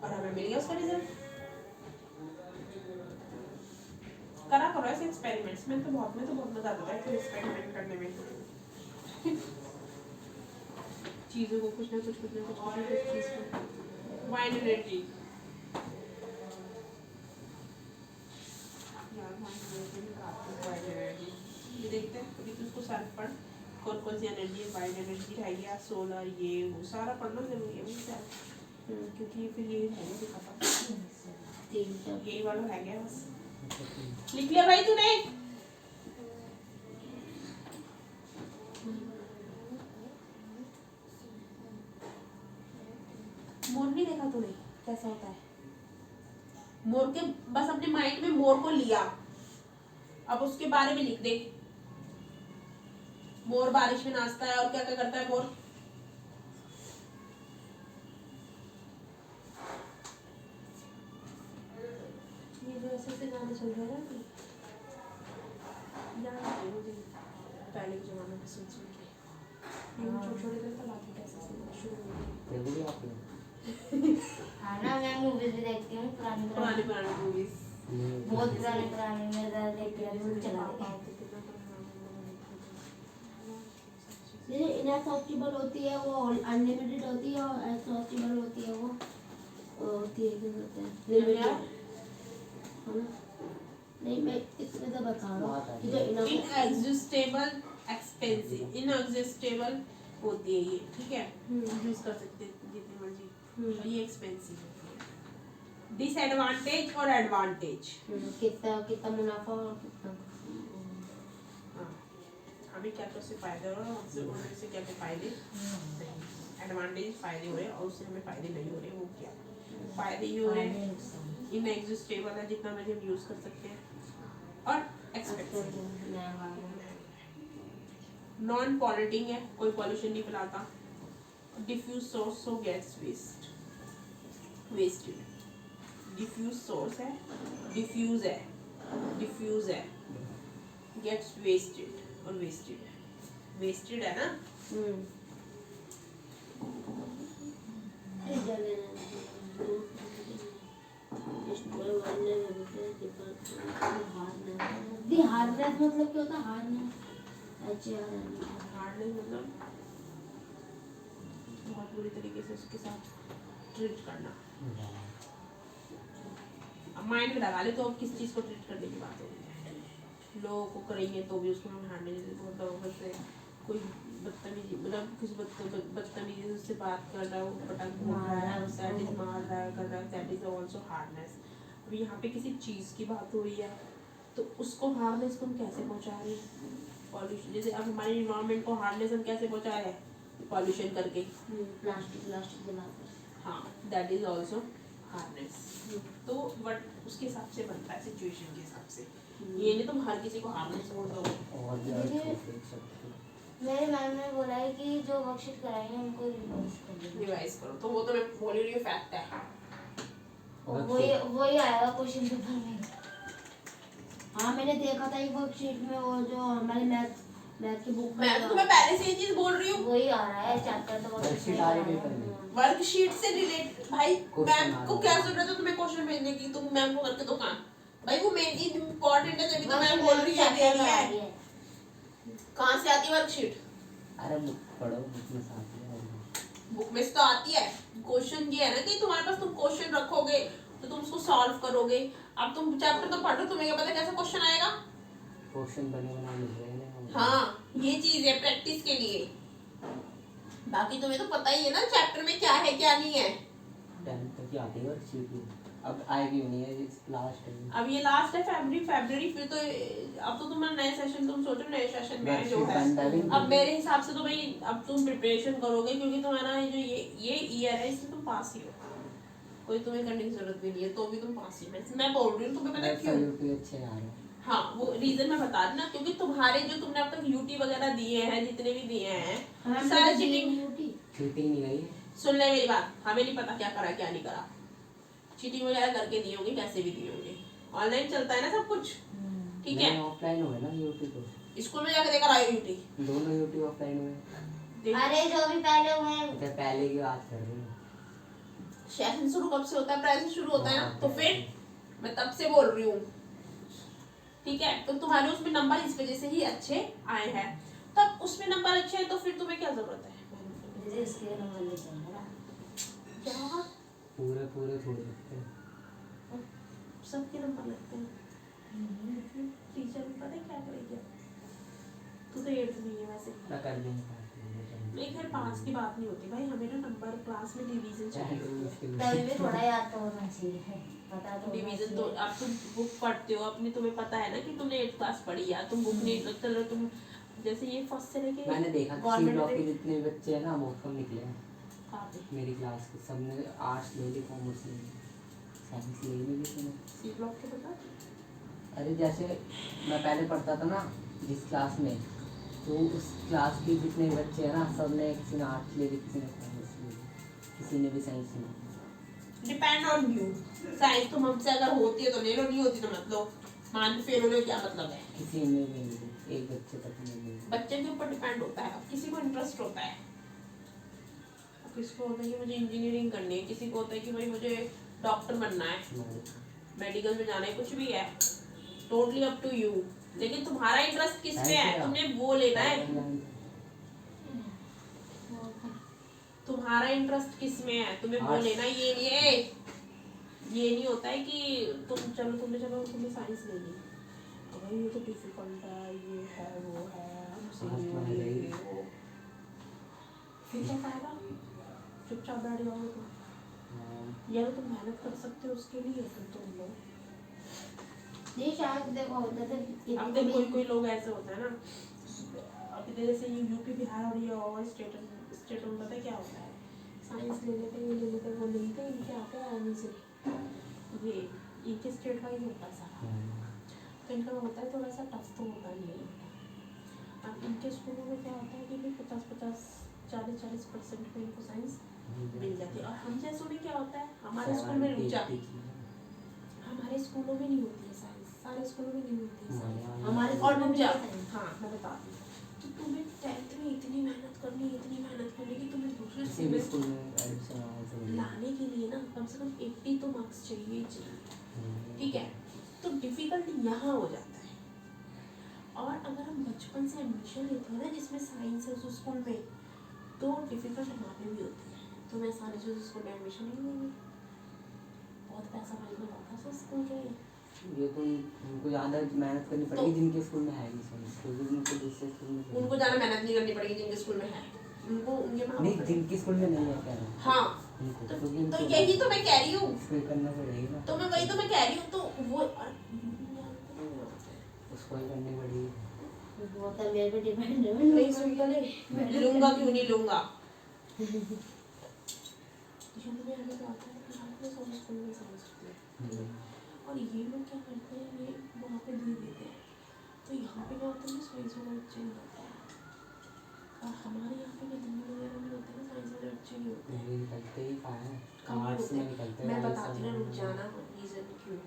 और हमें मिल गया उसका रिजल्ट। करा करो ऐसे एक्सपेरिमेंट्स। मैं तो बहुत मजा आता था ऐसे एक्सपेरिमेंट करने में। चीजों को कुछ ना कुछ चीज को माइंड एनर्जी, यार माइंड एनर्जी ये देखते हैं कभी। तो उसको सर्च पढ़, कौन सी एनर्जी है, माइंड एनर्जी रहेगी या सोलर, ये वो सारा पढ़ना जरूरी है मुझे, क्योंकि फिर ये है खत्म, यही वाला रह गया बस। लिख लिया भाई तूने? मोर नहीं देखा तूने कैसा होता है? मोर के बस अपने माइंड में मोर को लिया, अब उसके बारे में लिख दे। मोर बारिश में नाचता है और क्या क्या करता है मोर? ये जो ऐसे गाने चल रहे हैं ना, याद है मुझे पहले के जमाने में सुन के, ये छोटे थे तब आते कैसे सुनना शुरू हो गए। हाँ ना, मैं मूवीज भी देखती हूँ, पुरानी मूवीज बहुत पुरानी मेरा देखती हूँ, चला जैसे इनएक्सेसिबल होती है वो, अनलिमिटेड होती है, और एक्सेसिबल होती है वो होती है, क्या होता है लिमिटेड, है ना? नहीं, मैं इसमें तो बता रहा हूँ कि जो इनएग्जिस्टेबल एक्सपेंसिव, इनएग्जिस्टेबल होती है ये, ठीक है, यूज कर सकते हैं जितनी मर्जी, और ये एक्सपेंसिव है। डिसएडवांटेज और एडवांटेज, कितना मुनाफा और कितना, हमें क्या क्या से फायदे हो रहे हैं, हमसे उनमें से क्या क्या फायदे, एडवांटेज फायदे हो रहे हैं, और उससे हमें फायदे नहीं हो रहे, वो क्या फायदे ही हो रहे हैं। इनएग्जिस्टेबल है, जितना मर्जी हम यूज कर सकते हैं, और एक्सपेंसिव, नॉन पॉल्यूटिंग है, कोई पॉल्यूशन नहीं फैलाता, diffuse source of gas wasted, diffuse source है, डिफ्यूज है, गेट्स वेस्टेड और वेस्टेड है। वेस्टेड है ना। हार्डनेस मतलब क्या होता है? हार्डनेस हार्डनेस मतलब बहुत बुरी तरीके से उसके साथ ट्रीट करना। अब माइंड में लगा ले तो अब किस चीज़ को ट्रीट करने की बात होगी। लोगों को करेंगे तो भी उसको हम हार्डनेस मतलब से कोई बदतमीजी मतलब किसी बदतमीजी से उससे बात कर रहा है, वो पटक बोल रहा है, दैट इज मार रहा है, कर रहा है, दैट इज आल्सो हार्डनेस। अब यहाँ पे किसी चीज़ की बात हो रही है तो उसको हार्डनेस को हम कैसे पहुँचा रहे हैं? पॉल्यूशन, जैसे अब हमारे इन्वायरमेंट को हार्डनेस हम कैसे पहुँचा रहे हैं? पॉल्यूशन करके। प्लास्टिक जलाकर। हाँ, दैट इज आल्सो हार्डनेस। तो बट उसके हिसाब से बनता है, सिचुएशन के हिसाब से। ये नहीं तुम हर किसी को हार्डनेस बोल दो। और मेरे मैम ने बोला है कि जो वर्कशीट कराएंगे उनको रिवाइज करो, तो वो तो मैं बोल ही रही हूँ, फैक्ट है। वही आएगा क्वेश्चन पेपर में। हाँ मैंने देखा था एक वर्कशीट में, वो जो हमारी मैथ की बुक मैं तो तुम्हें पहले से ये चीज बोल रही हूँ, वही आ रहा है चैप्टर तो वर्कशीट आ रही है। वर्कशीट से रिलेट भाई मैम को क्या जरूरत है तुम्हें क्वेश्चन भेजने की? तुम मैम को करके दो काम भाई, वो मेन इम्पोर्टेंट है, तभी तो मैम बोल रही है दे रही है। कहाँ से आती है वर्कशीट? अरे बुक पढ़ो, बुक में से आती है। बुक में से तो आती है। क्वेश्चन ये है ना कि तुम्हारे पास तुम क्वेश्चन रखोगे तो तुम उसको सॉल्व करोगे। अब तुम चैप्टर तो पढ़ रहे हो, तुम्हें क्या पता कैसा क्वेश्चन आएगा? क्वेश्चन बने बना मिल रहे हैं। हाँ, ये चीज है प्रैक्टिस के लिए। बाकी तुम्हें तो पता ही है ना चैप्टर में क्या है क्या नहीं है। 10 तक की आती है वर्कशीट, अब आएगी नहीं है, इस लास्ट है। अब ये लास्ट है फरवरी, फिर तो अब तो तुम्हारा नया सेशन, तुम सोचो नए सेशन में जो है। अब मेरे हिसाब से तो भाई अब तुम प्रिपरेशन करोगे, क्योंकि तुम्हारा जो ये ईयर है इसमें तुम पास ही हो, कोई तुम्हें करने की जरूरत भी नहीं है, तो भी तुम पास ही। मैं बोल रही हूँ तुम्हें, पता क्यों? अच्छे आ रहे हैं। हाँ, वो रीजन मैं बता रही ना, क्योंकि तुम्हारे जो तुमने अब तक यूटी वगैरह दिए हैं, जितने भी दिए हैं सारे चीटिंग नहीं गई। सुन ले मेरी बात, हमें नहीं पता क्या करा क्या नहीं करा, चीटिंग वगैरह करके दिए होंगे, कैसे भी दिए होंगे। ऑनलाइन चलता है ना सब कुछ, ठीक है? ऑफलाइन हुए ना यूटी, तो स्कूल में जाकर देकर आए यूटी, दोनों यूटी ऑफलाइन हुए। अरे जो भी पहले हुए हैं, तो पहले की बात कर रही हूँ। सेशन शुरू कब से होता है? अप्रैल से शुरू होता है ना, तो फिर मैं तब से बोल रही हूँ, ठीक है? तो तुम्हारे उसमें नंबर इस वजह से ही अच्छे आए हैं, तब उसमें नंबर अच्छे हैं तो फिर तुम्हें क्या जरूरत है? इसके नंबर ले जाऊंगा यार पूरे थोड़े लगते हैं, सबके नंबर लगते हैं। टीचर भी पता है क्या करेगी? तू तो 8th में है वैसे, मैं कर देंगे। नहीं खैर पास की बात नहीं होती भाई, हमें ना नंबर क्लास में डिवीजन चाहिए। तभी भी थोड़ा याद तो होना चाहिए, पता तो डिवीजन तो अब तुम बुक पढ़ते हो अपनी, तुम्हें पता है ना कि तुमने 8th क्लास पढ़ी है, तुम बुक नहीं चलो तुम जैसे ये फर्स्ट से लेके मैंने देखा सी ब्लॉक के जितने भी बच्चे हैं ना वो कम निकले हैं कहाँ पे? मेरी क्लास के। सबने आर्ट्स ले ली, कॉमर्स ले ली, साइंस ले ली किसी ने। सी ब्लॉक के बता। अरे जैसे मैं पहले पढ़ता था ना जिस क्लास में, तो उस क्लास के जितने भी बच्चे हैं ना सबने, किसी ने आर्ट्स ले ली, किसी ने कॉमर्स ले ली, किसी ने भी साइंस ले ली। Depend on you. साइंस तो हमसे अगर होती है तो ले लो, नहीं होती तो मत लो। मान फेल होने क्या मतलब है? किसी ने भी नहीं ली, एक बच्चे तक नहीं ली। बच्चे के ऊपर डिपेंड होता है, किसी को इंटरेस्ट होता है, किसी को होता है कि मुझे इंजीनियरिंग करनी है, किसी को होता है कि भाई मुझे डॉक्टर बनना है, मेडिकल में जाना है, कुछ भी है, टोटली अप टू यू। लेकिन तुम्हारा इंटरेस्ट किस में है, तुमने वो लेना है। तुम्हारा इंटरेस्ट किस में है, तुम्हें वो लेना। ये नहीं होता है कि तुमने साइंस ले ली, अरे ये तो डिफिकल्ट है, ये है वो है, हमसे नहीं हो ये वो, फिर क्या फायदा? चुपचाप बैठ जाओगे तुम, या तो तुम मेहनत कर सकते हो उसके लिए, फिर तुम लो। नहीं शायद देखो जैसे अब देखो कोई लोग ऐसे होता है ना, अब जैसे ये यूपी बिहार और ये और स्टेट में पता है क्या होता है? साइंस ले लेते हैं, ये ले लेते हैं, वो ले लेते हैं, इनके आते हैं आर्मी से, ये इनके स्टेट वाइज होता है सारा, तो इनका होता है थोड़ा सा टफ तो होता नहीं है। अब इनके स्कूलों में क्या होता है कि भाई 40% में इनको साइंस मिल जाती है, और हम जैसों में क्या होता है, हमारे स्कूल में रुक जा, हमारे स्कूलों में नहीं होती है साइंस, सारे स्कूलों में नहीं होती है साइंस हमारे। और रुक जा, हाँ मैं बता दूँ, तो तुम्हें 10th तुम्हें इतनी मेहनत करनी कि तुम्हें दूसरे किसी भी स्कूल में एडमिशन आना चाहिए। लाने के लिए ना कम से कम 80 तो मार्क्स चाहिए ही चाहिए, ठीक है। तो डिफिकल्ट यहाँ हो जाता है। और अगर हम बचपन से एडमिशन लेते हैं ना जिसमें साइंस है उस स्कूल में, तो डिफिकल्ट हमारे भी होती है। तो मैं सारे से उस स्कूल में एडमिशन नहीं लेंगी, बहुत पैसा खरीदना पड़ता है उस स्कूल के लिए। ये तो उनको ज़्यादा मेहनत करनी पड़ेगी जिनके स्कूल में है नहीं सही, क्योंकि उनको दूसरे स्कूल में उनको ज़्यादा मेहनत नहीं करनी पड़ेगी जिनके स्कूल में है, उनको उनके माँ नहीं, जिनके स्कूल में नहीं है कह रहा हूँ। हाँ उनको तो क्योंकि यही तो मैं कह रही हूँ, उसको ही करना पड़ेगी ना, तो मैं वही तो मैं कह रही हूँ। तो वो उसको ही करनी पड़ेगी। वो तो मेरे पे डिपेंड है। नहीं सुनता नहीं, लूंगा क्यों नहीं लूंगा। और ये लोग क्या करते हैं, ये वहाँ पे दे देते हैं, तो यहाँ पे क्या होता है साइंस वाले बच्चे नहीं होते हैं। और हमारे यहाँ पे दिल्ली वगैरह में होते हैं साइंस वाले बच्चे नहीं होते हैं, निकलते ही कहाँ है, कम ही आर्ट्स होते में हैं। निकलते मैं हैं। बताती ना, रुक जाना रीज़न क्यों।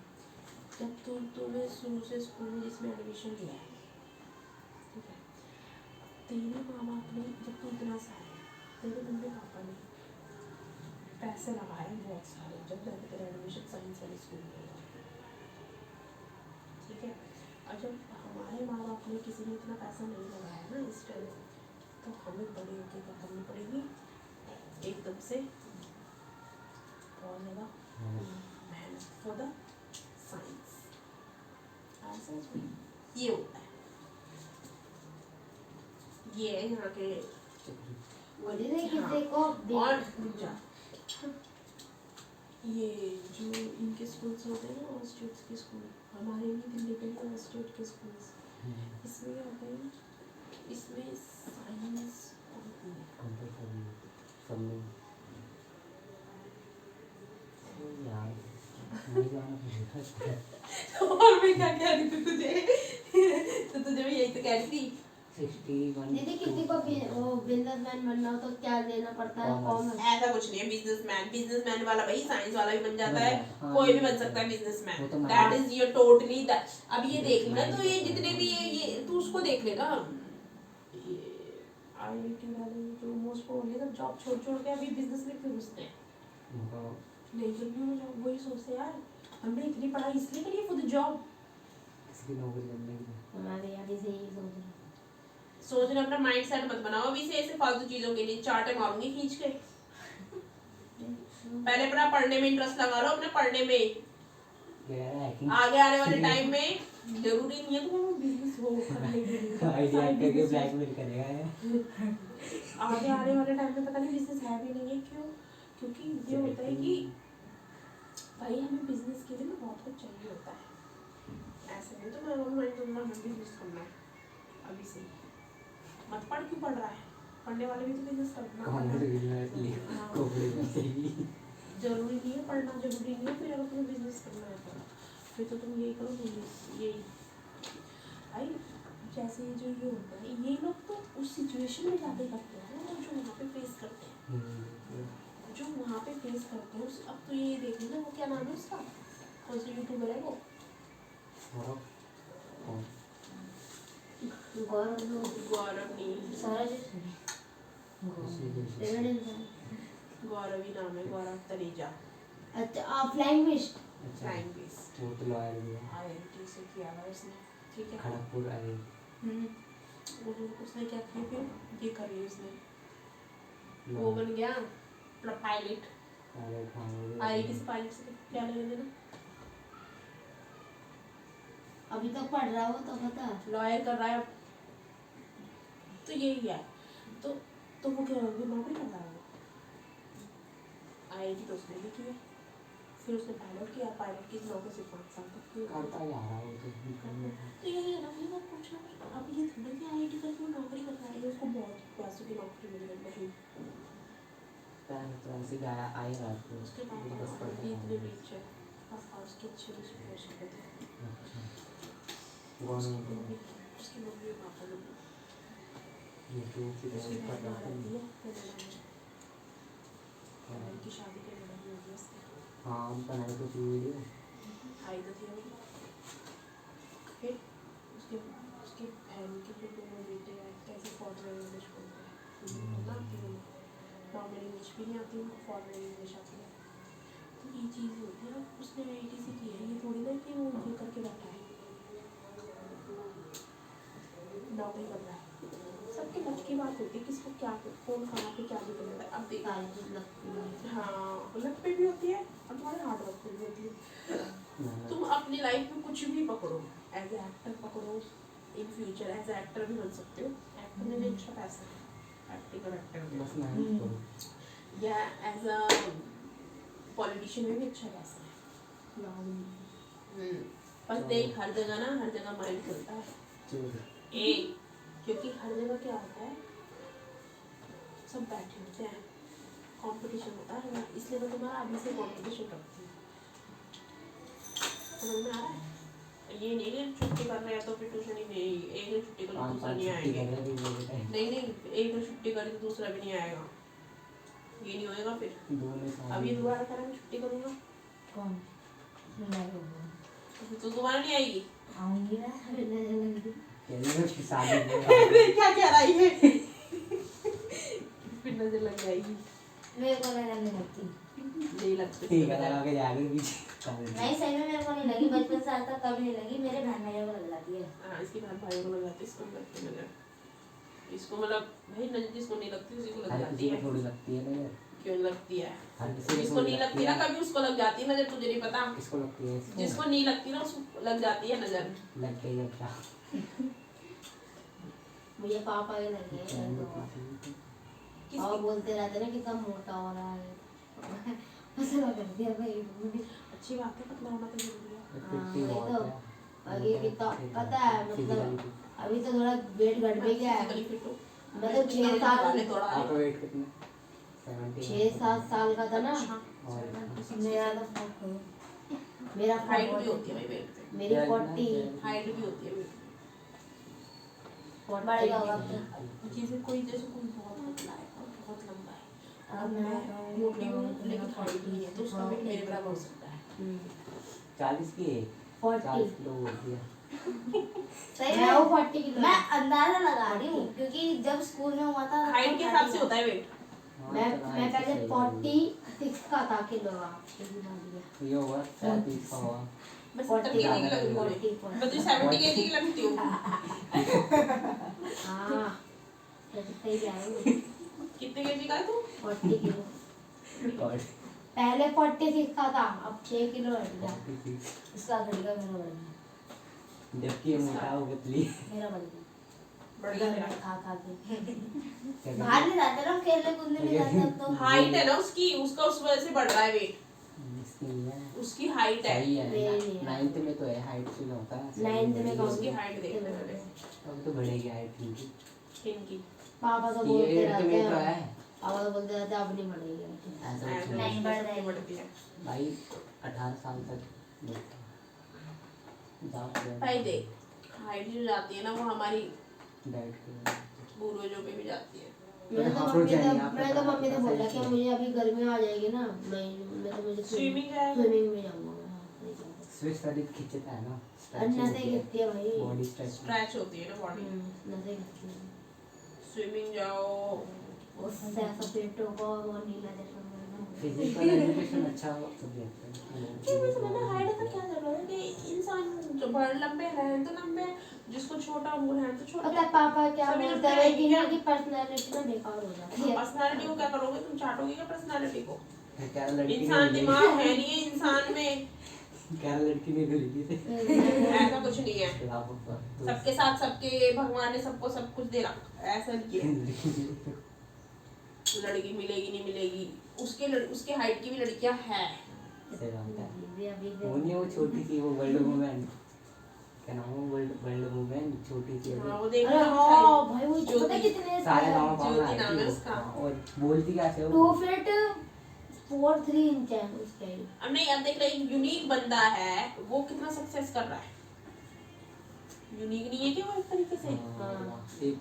जब तूने शुरू से स्कूल में जिसमें एडमिशन लिया है, ठीक है, तेरे माँ बाप ने जब तू इतना सा है, तेरे मम्मी पापा ने पैसे लगाए बहुत सारे जब जाके तेरा एडमिशन साइंस वाले स्कूल में हुआ, ठीक है। और जब हमारे माँ बाप ने किसी ने इतना पैसा नहीं लगाया ना इस टाइम, तो हमें बड़े होकर क्या करनी पड़ेगी, एकदम से बहुत ज़्यादा मेहनत फॉर द साइंस। समझ में ये होता है, ये है यहाँ के। बोली नहीं किसी को और ये जो इनके स्कूल्स होते हैं ना, और स्टेट्स के स्कूल, हमारे भी दिल्ली के भी स्टेट के स्कूल्स, इसमें क्या होता है, इसमें साइंस और मैं क्या कह रही थी तुझे तो तुझे भी यही तो कह रही थी। 61 दीदी किसी को भी वो बिजनेसमैन बनना हो तो क्या लेना पड़ता है? कॉमर्स। ऐसा कुछ नहीं है, बिजनेसमैन वाला भाई साइंस वाला भी बन जाता है, हाँ, कोई भी ये बन सकता है वो बिजनेसमैन। तो मैं- that is your totally that. अब ये देख लेना, तो ये जितने भी ये तू उसको देख लेना, ये आईआईटी वाले जो मोस्ट प्रोबेबली सब जॉब छोड़ के अभी बिजनेस में क्यों घुसते हैं, नहीं क्योंकि वो वही सोचते हैं यार हमने इतनी पढ़ाई इसलिए करी है फॉर द जॉब। किसी की नौकरी करने की। हमारे यहाँ भी से यही सोच रहे अपना माइंड सेट मत बनाओ अभी से ऐसे फालतू चीजों के लिए, चाटे मारूंगी खींच के। पहले अपना पढ़ने में इंटरेस्ट लगा लो, अपने पढ़ने में। आगे आने वाले टाइम में जरूरी नहीं है तुम्हें बिजनेस हो करने के लिए, आइडिया करके ब्लैकमेल करेगा ये। आगे आने वाले टाइम में पता नहीं बिजनेस है भी नहीं है, क्यों? क्योंकि ये होता है कि भाई हमें बिजनेस के लिए बहुत कुछ चाहिए होता है। ऐसे नहीं तो मैं बिजनेस करना है अभी से, मत पढ़, क्यों पढ़ रहा है, पढ़ने वाले भी तो बिजनेस करना जरूरी नहीं है, पढ़ना जरूरी नहीं है। फिर अगर तुम्हें बिजनेस करना है फिर तो तुम यही करो, यही भाई। जैसे जो ये होता है, ये लोग तो उस सिचुएशन में जाके करते हैं ना जो वहाँ पे फेस करते हैं, जो वहाँ पे फेस करते हैं। अब तो ये देख लेना, वो क्या नाम है उसका, कौन सा यूट्यूबर है वो, गौरव नहीं, गौरव ही नाम है, गौरव तनेजा। अच्छा ऑफलाइन में फ्लाइंग बेस्ड वो तो लॉयर भी है, आईआईटी से किया हुआ उसने, ठीक है। खड़गपुर आई। उसने क्या किया, फिर ये कर लिया उसने, वो बन गया पायलट। आईआईटी से पायलट से क्या लेना देना, अभी तक पढ़ रहा हो तो बता। लॉयर कर रहा है अब। तो यही है, तो वो क्या नौकरी कर रहा है, आईआईटी तो उसने भी किया, फिर उसने पायलट किया, पायलट की नौकरी सिर्फ 5 साल तक की करता ही आ रहा है वो तो यही है ना भाई, मैं पूछ रहा हूँ अब ये थोड़ा कि आईआईटी करके वो नौकरी कर रहा है, उसको बहुत पैसों की नौकरी मिल रही है, तो ऐसे गाया आई रात को उसके पापा इतने रिच है, पापा उसके अच्छे पोस्ट पे थे, उसके मम्मी पापा लोग यूट्यूब की उसकी तरफ बहन पता रहती है। है उनकी शादी के लड़की होगी उसकी, हाँ बनाई तो थी वीडियो, आई तो थी अभी। फिर उसके बहन के जो दोनों बेटे हैं कैसे फौज में उसको ना, नॉर्मल इंग्लिश भी नहीं आती उनको, फॉर्मल इंग्लिश आती है। तो ये चीज़ होती है, उसने आईआईटी से की है, ये थोड़ी ना कि वो ये करके बैठा है नौकरी कर रहा है। सबके बच की बात होती है, किसको क्या, कौन कहाँ पे क्या निकल जाता है। अब देख, सारी चीज लगती है। हाँ लक पे भी होती है और तुम्हारे हार्ड वर्क पे भी होती है। तुम अपनी लाइफ में कुछ भी पकड़ो, एज ए एक्टर पकड़ो, in future as a actor भी बन सकते हो। एक्टर में भी अच्छा पैसा है, एक्टिंग और एक्टर में, बस मेहनत करो। या एज अ पॉलिटिशियन में भी अच्छा पैसा है। बस देख, हर जगह ना, हर जगह माइंड चलता है चोर एक, क्योंकि हर जगह क्या होता है, सब बैठे होते हैं, कंपटीशन होता है ना, इसलिए मैं तुम्हारा अभी से कंपटीशन रखती हूँ। समझ में आ रहा है? ये नहीं कि छुट्टी कर रहे हैं तो फिर ट्यूशन ही नहीं, एक दिन छुट्टी करी तो दूसरा नहीं आएगा। नहीं नहीं, एक दिन छुट्टी करी तो दूसरा भी नहीं आएगा, ये नहीं होएगा फिर। अब ये दोबारा करेंगे, छुट्टी करूँगा कौन? मैं कहूँगा। तो दोबारा नहीं आएगी। आऊंगी ना, क्या कह रहा है फिर नजर लग जाएगी। मेरे को नजर नहीं लगती। नहीं लगती। ठीक है, लगा के जाके पीछे नहीं सही में मेरे को नहीं लगी, बचपन से आज तक कभी नहीं लगी, मेरे बहन भाइयों को लग जाती है। हाँ, इसकी बहन भाइयों को लग जाती है, इसको नहीं लगती नजर। इसको मतलब भाई नजर जिसको नहीं लगती उसी को लग हर जाती किसी है। को थोड़ी लगती है ना, क्यों लगती है? हर किसी को जिसको थोड़ी नहीं लगती ना कभी उसको लग जाती है नजर, तुझे नहीं पता। किसको लगती है? इसको जिसको नहीं लगती ना उसको लग जाती है नजर। लग गई है क्या? मुझे पापा के लगे हैं तो और बोलते रहते ना कितना मोटा हो रहा है। पसंद कर दिया भाई मुझे। अच्छी बात है, पतला होना तो जरूरी है। फिफ्टी वही बहुत तो। है। आगे कितना पता है, मतलब अभी तो थोड़ा वेट घट भी गया है। Physically fit हो। मतलब 6 साल वाले थोड़ा आपका वेट कितना? 6-7 साल का था ना, अच्छा। मेरा तो मेरा हाइट भी होती है भाई वेट पे, मेरी 40 हाइट भी होती है वेट पे। बढ़ेगा होगा अब। जैसे कोई बहुत पतला है और बहुत लंबा है, अब मैं मोटी हूँ लेकिन हाइट नहीं है, तो उसका वेट मेरे बराबर हो सकता है। 40 की है, 40 40 किलो होती है। सही है, वो 40 किलो मैं अंदाजा लगा रही हूँ क्योंकि जब स्कूल में हुआ था हाइट के हिसाब से होता है वेट। मैं पहले 46 का था किलो ये होगा 37 का होगा। मैं 70 केजी की लग रही हूँ, मैं तो 70 केजी की लगती हूँ। हाँ सही कह रही हूँ। कितने केजी का है तू? 40 किलो पहले 46 का था, अब 6 किलो हट गया। इसका घट गया, मेरा बढ़ गया। जबकि ये मोटा हो पतली मेरा बढ़ गया, बढ़ गया मेरा। खा खा के बाहर नहीं जाते ना, खेलने कूदने नहीं जाते अब तो। हाइट है ना उसकी, उसका उस वजह से बढ़ रहा है वेट। इसकी नहीं है, उसकी हाइट है। सही है। मेरी है। 9th में तो है हाइट से होता है। 9th में कौन उसकी हाइट देख ले मैंने। अब तो बढ़ेगी हाइट इनकी। इनकी पापा तो ये बोलते रहते में तो हैं, है पापा तो बोलते रहते हैं अब नहीं बढ़ेगी। ऐसा कुछ नहीं नहीं। बढ़ रही। बढ़ती है भाई 18 साल तक देखता भाई। देख, हाइट जो जाती है ना वो हमारी डाइट के पूर्वजों पे भी जाती है। मैं तो मम्मी तो बोला कि मुझे अभी गर्मी आ जाएगी ना, मैं तो मुझे स्विमिंग जाएगा। स्विमिंग में जाऊंगा मैं। हाँ, सही कह रहे हो। स्विच शरीर खींचता है ना, नसें खिंचती है भाई। बॉडी स्ट्रेच स्ट्रेच होती है ना बॉडी। नसें खिंचती है। स्विमिंग जाओ, उससे ऐसा पेटों को वो नीला जैसा फिजिकल एजुकेशन अच्छा सब्जेक्ट है। मैंने हाइट का क्या जरूरत है कि इंसान जो बड़े लंबे हैं तो लंबे, जिसको छोटा उनको है तो छोटा। पता है पापा क्या सभी बोलते लगता हैं है कि क्या? ना कि पर्सनालिटी ना बेकार हो जाती है। पर्सनालिटी को क्या करोगे तुम? चाटोगे क्या पर्सनालिटी को? क्या लड़की इंसान दिमाग है नहीं है इंसान में, क्या लड़की नहीं मिली थी ऐसा कुछ नहीं है। सबके साथ सबके भगवान ने सबको सब कुछ दे रखा, ऐसा नहीं है। लड़की मिलेगी नहीं मिलेगी, उसके हाइट की भी लड़कियां हैं। सही बात है। वो नहीं, वो छोटी सी वो वर्ल्ड वुमेन, क्या नाम है वर्ल्ड वुमेन, छोटी सी हाँ वो देख अरे हाँ भाई वो ज्योति। पता है कितने सारे गाँव ज्योति में नाम है उसका। और बोलती क्या से 2 फीट 4-3 इंच है उसके। अब नहीं, अब देख रहे एक यूनिक बंदा है, वो कितना सक्सेस कर रहा है। यूनिक नहीं है कि वो एक तरीके से एक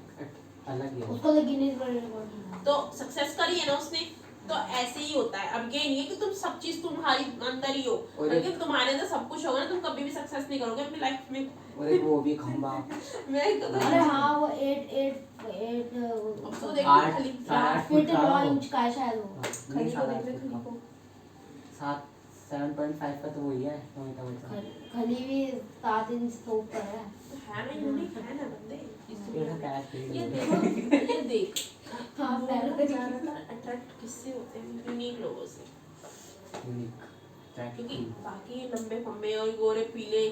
अलग है। उसको तो गिनीज वर्ल्ड रिकॉर्ड तो सक्सेस करी है ना उसने। तो ऐसे ही होता है। अब ये नहीं है कि तुम सब चीज तुम्हारी अंदर ही हो, और अगर तुम्हारे अंदर सब कुछ होगा ना तुम कभी भी सक्सेस नहीं करोगे अपनी लाइफ में। और एक वो भी खंबा मैं कभी अरे हाँ वो 8 अब तो देख आठ खाली साढ़े आठ फुट फीट का 9 हो। इंच का है शायद वो। नहीं खली को साढ़े देख आठ ले, फुट खली का को 7.5 का तो वही है अमिताभ बच्चन। खली भी 7 इंच से ऊपर है। है ना, यूनिक है ना बंदे इस ये दुनिया तो में। कैश पे ये ही देखो, ये देख हाँ, लोग पहले ना तो- ज्यादातर अट्रैक्ट किससे होते हैं? यूनिक लोगों से। यूनिक क्योंकि बाकी लंबे फम्बे और गोरे पीले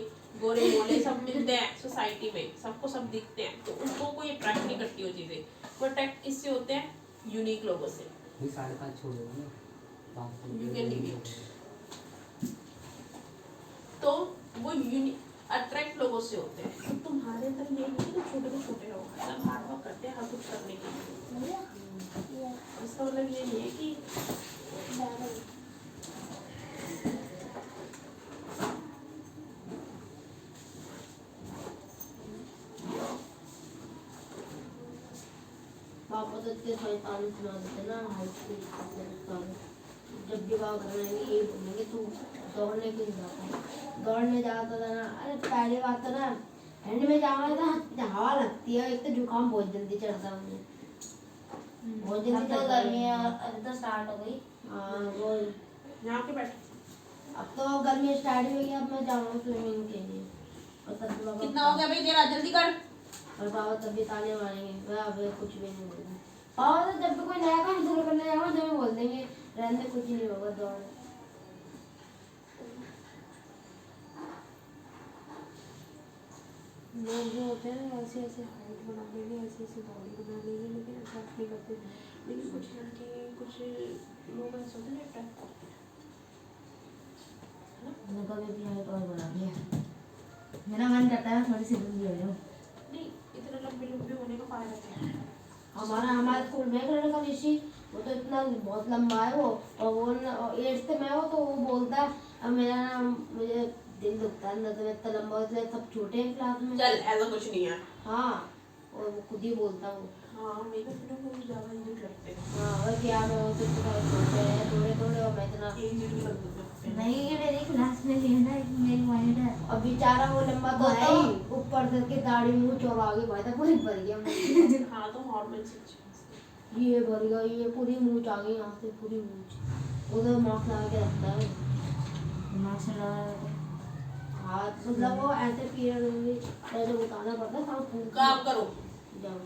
गोरे मोले सब मिलते हैं सोसाइटी में, सबको सब दिखते हैं, तो उनको कोई अट्रैक्ट नहीं करती वो चीजें। वो अट्रैक्ट किससे होते हैं? यूनिक लोगों से। ये 5.5 छोड़ दो ना 5 You can leave it. तो वो यूनिक अट्रैक्ट लोगों से होते हैं। तो तुम्हारे अंदर ये नहीं है कि छोटे से छोटे रहो, सब हार्ड वर्क करते हैं हर कुछ करने के लिए। इसका मतलब ये नहीं है कि पापा तो इतने शैतान सुना देते ना हाई स्कूल जब भी बात करेंगे ये बोलेंगे तू दौड़ने क्यों जाता है? दौड़ने जाता था ना, अरे पहली बात तो ना ठंड में जाऊंगा तो हवा लगती है, एक तो जुकाम बहुत जल्दी चढ़ता है मुझे, बहुत जल्दी तो चढ़ता गर्मी है है। और अभी तो स्टार्ट हो गई। हाँ वो यहाँ के बैठे अब तो गर्मी स्टार्ट हो गई, अब मैं जाऊंगा स्विमिंग के लिए। और तब भी पापा कितना हो गया भाई तेरा, जल्दी कर। और पापा तब भी ताने मारेंगे, मैं अब कुछ भी नहीं बोलूँगा। पापा तो जब भी कोई नया काम शुरू करने जाऊंगा जब भी बोल देंगे रहने कुछ नहीं होगा दौड़। लोग जो होते हैं ना ऐसे ऐसे हाइट बना लेंगे, ऐसे ऐसे बॉडी बना लेंगे, लेकिन अट्रैक्ट नहीं करते। लेकिन कुछ लड़के कुछ लोग ऐसे होते हैं जो अट्रैक्ट करते हैं। मैंने कभी भी हाइट और बढ़ा दिया। मेरा मन करता है थोड़ी सी लंबी हो जाऊँ। नहीं, इतना लंबे लंबे होने का फायदा क्या है? हमारे स्कूल में एक लड़का ऋषि, वो तो इतना बहुत लंबा है वो, और वो 8th में हो तो वो बोलता है अब मेरा नाम मुझे दिल दुखता है अंदर से, मैं इतना लंबा हो, इसलिए सब छोटे हैं क्लास में। चल ऐसा कुछ नहीं है। हाँ और वो खुद ही बोलता वो। हाँ मेरे को तो ज़्यादा यूनिक लगते हैं। हाँ और क्या मैं वो तो छोटे हैं थोड़े थोड़े और मैं इतना। एक यूनिक लगते हैं। नहीं ये मेरी क्लास में भी है ना, एक मेरी वाइट है। और बेचारा वो लंबा तो है ही, ऊपर से के दाढ़ी मुंह चौड़ा आगे भाई था पूरी भर गया मुझे। हाँ तो हॉर्मोन से ये भर गया, ये पूरी मूंछ आ गई यहाँ से, पूरी मूंछ। वो तो मास्क लगा के रखता है। मास्क लगा हाँ मतलब वो ऐसे पीरियड में भी जब उतारना पड़ता है काम करो। जाओ।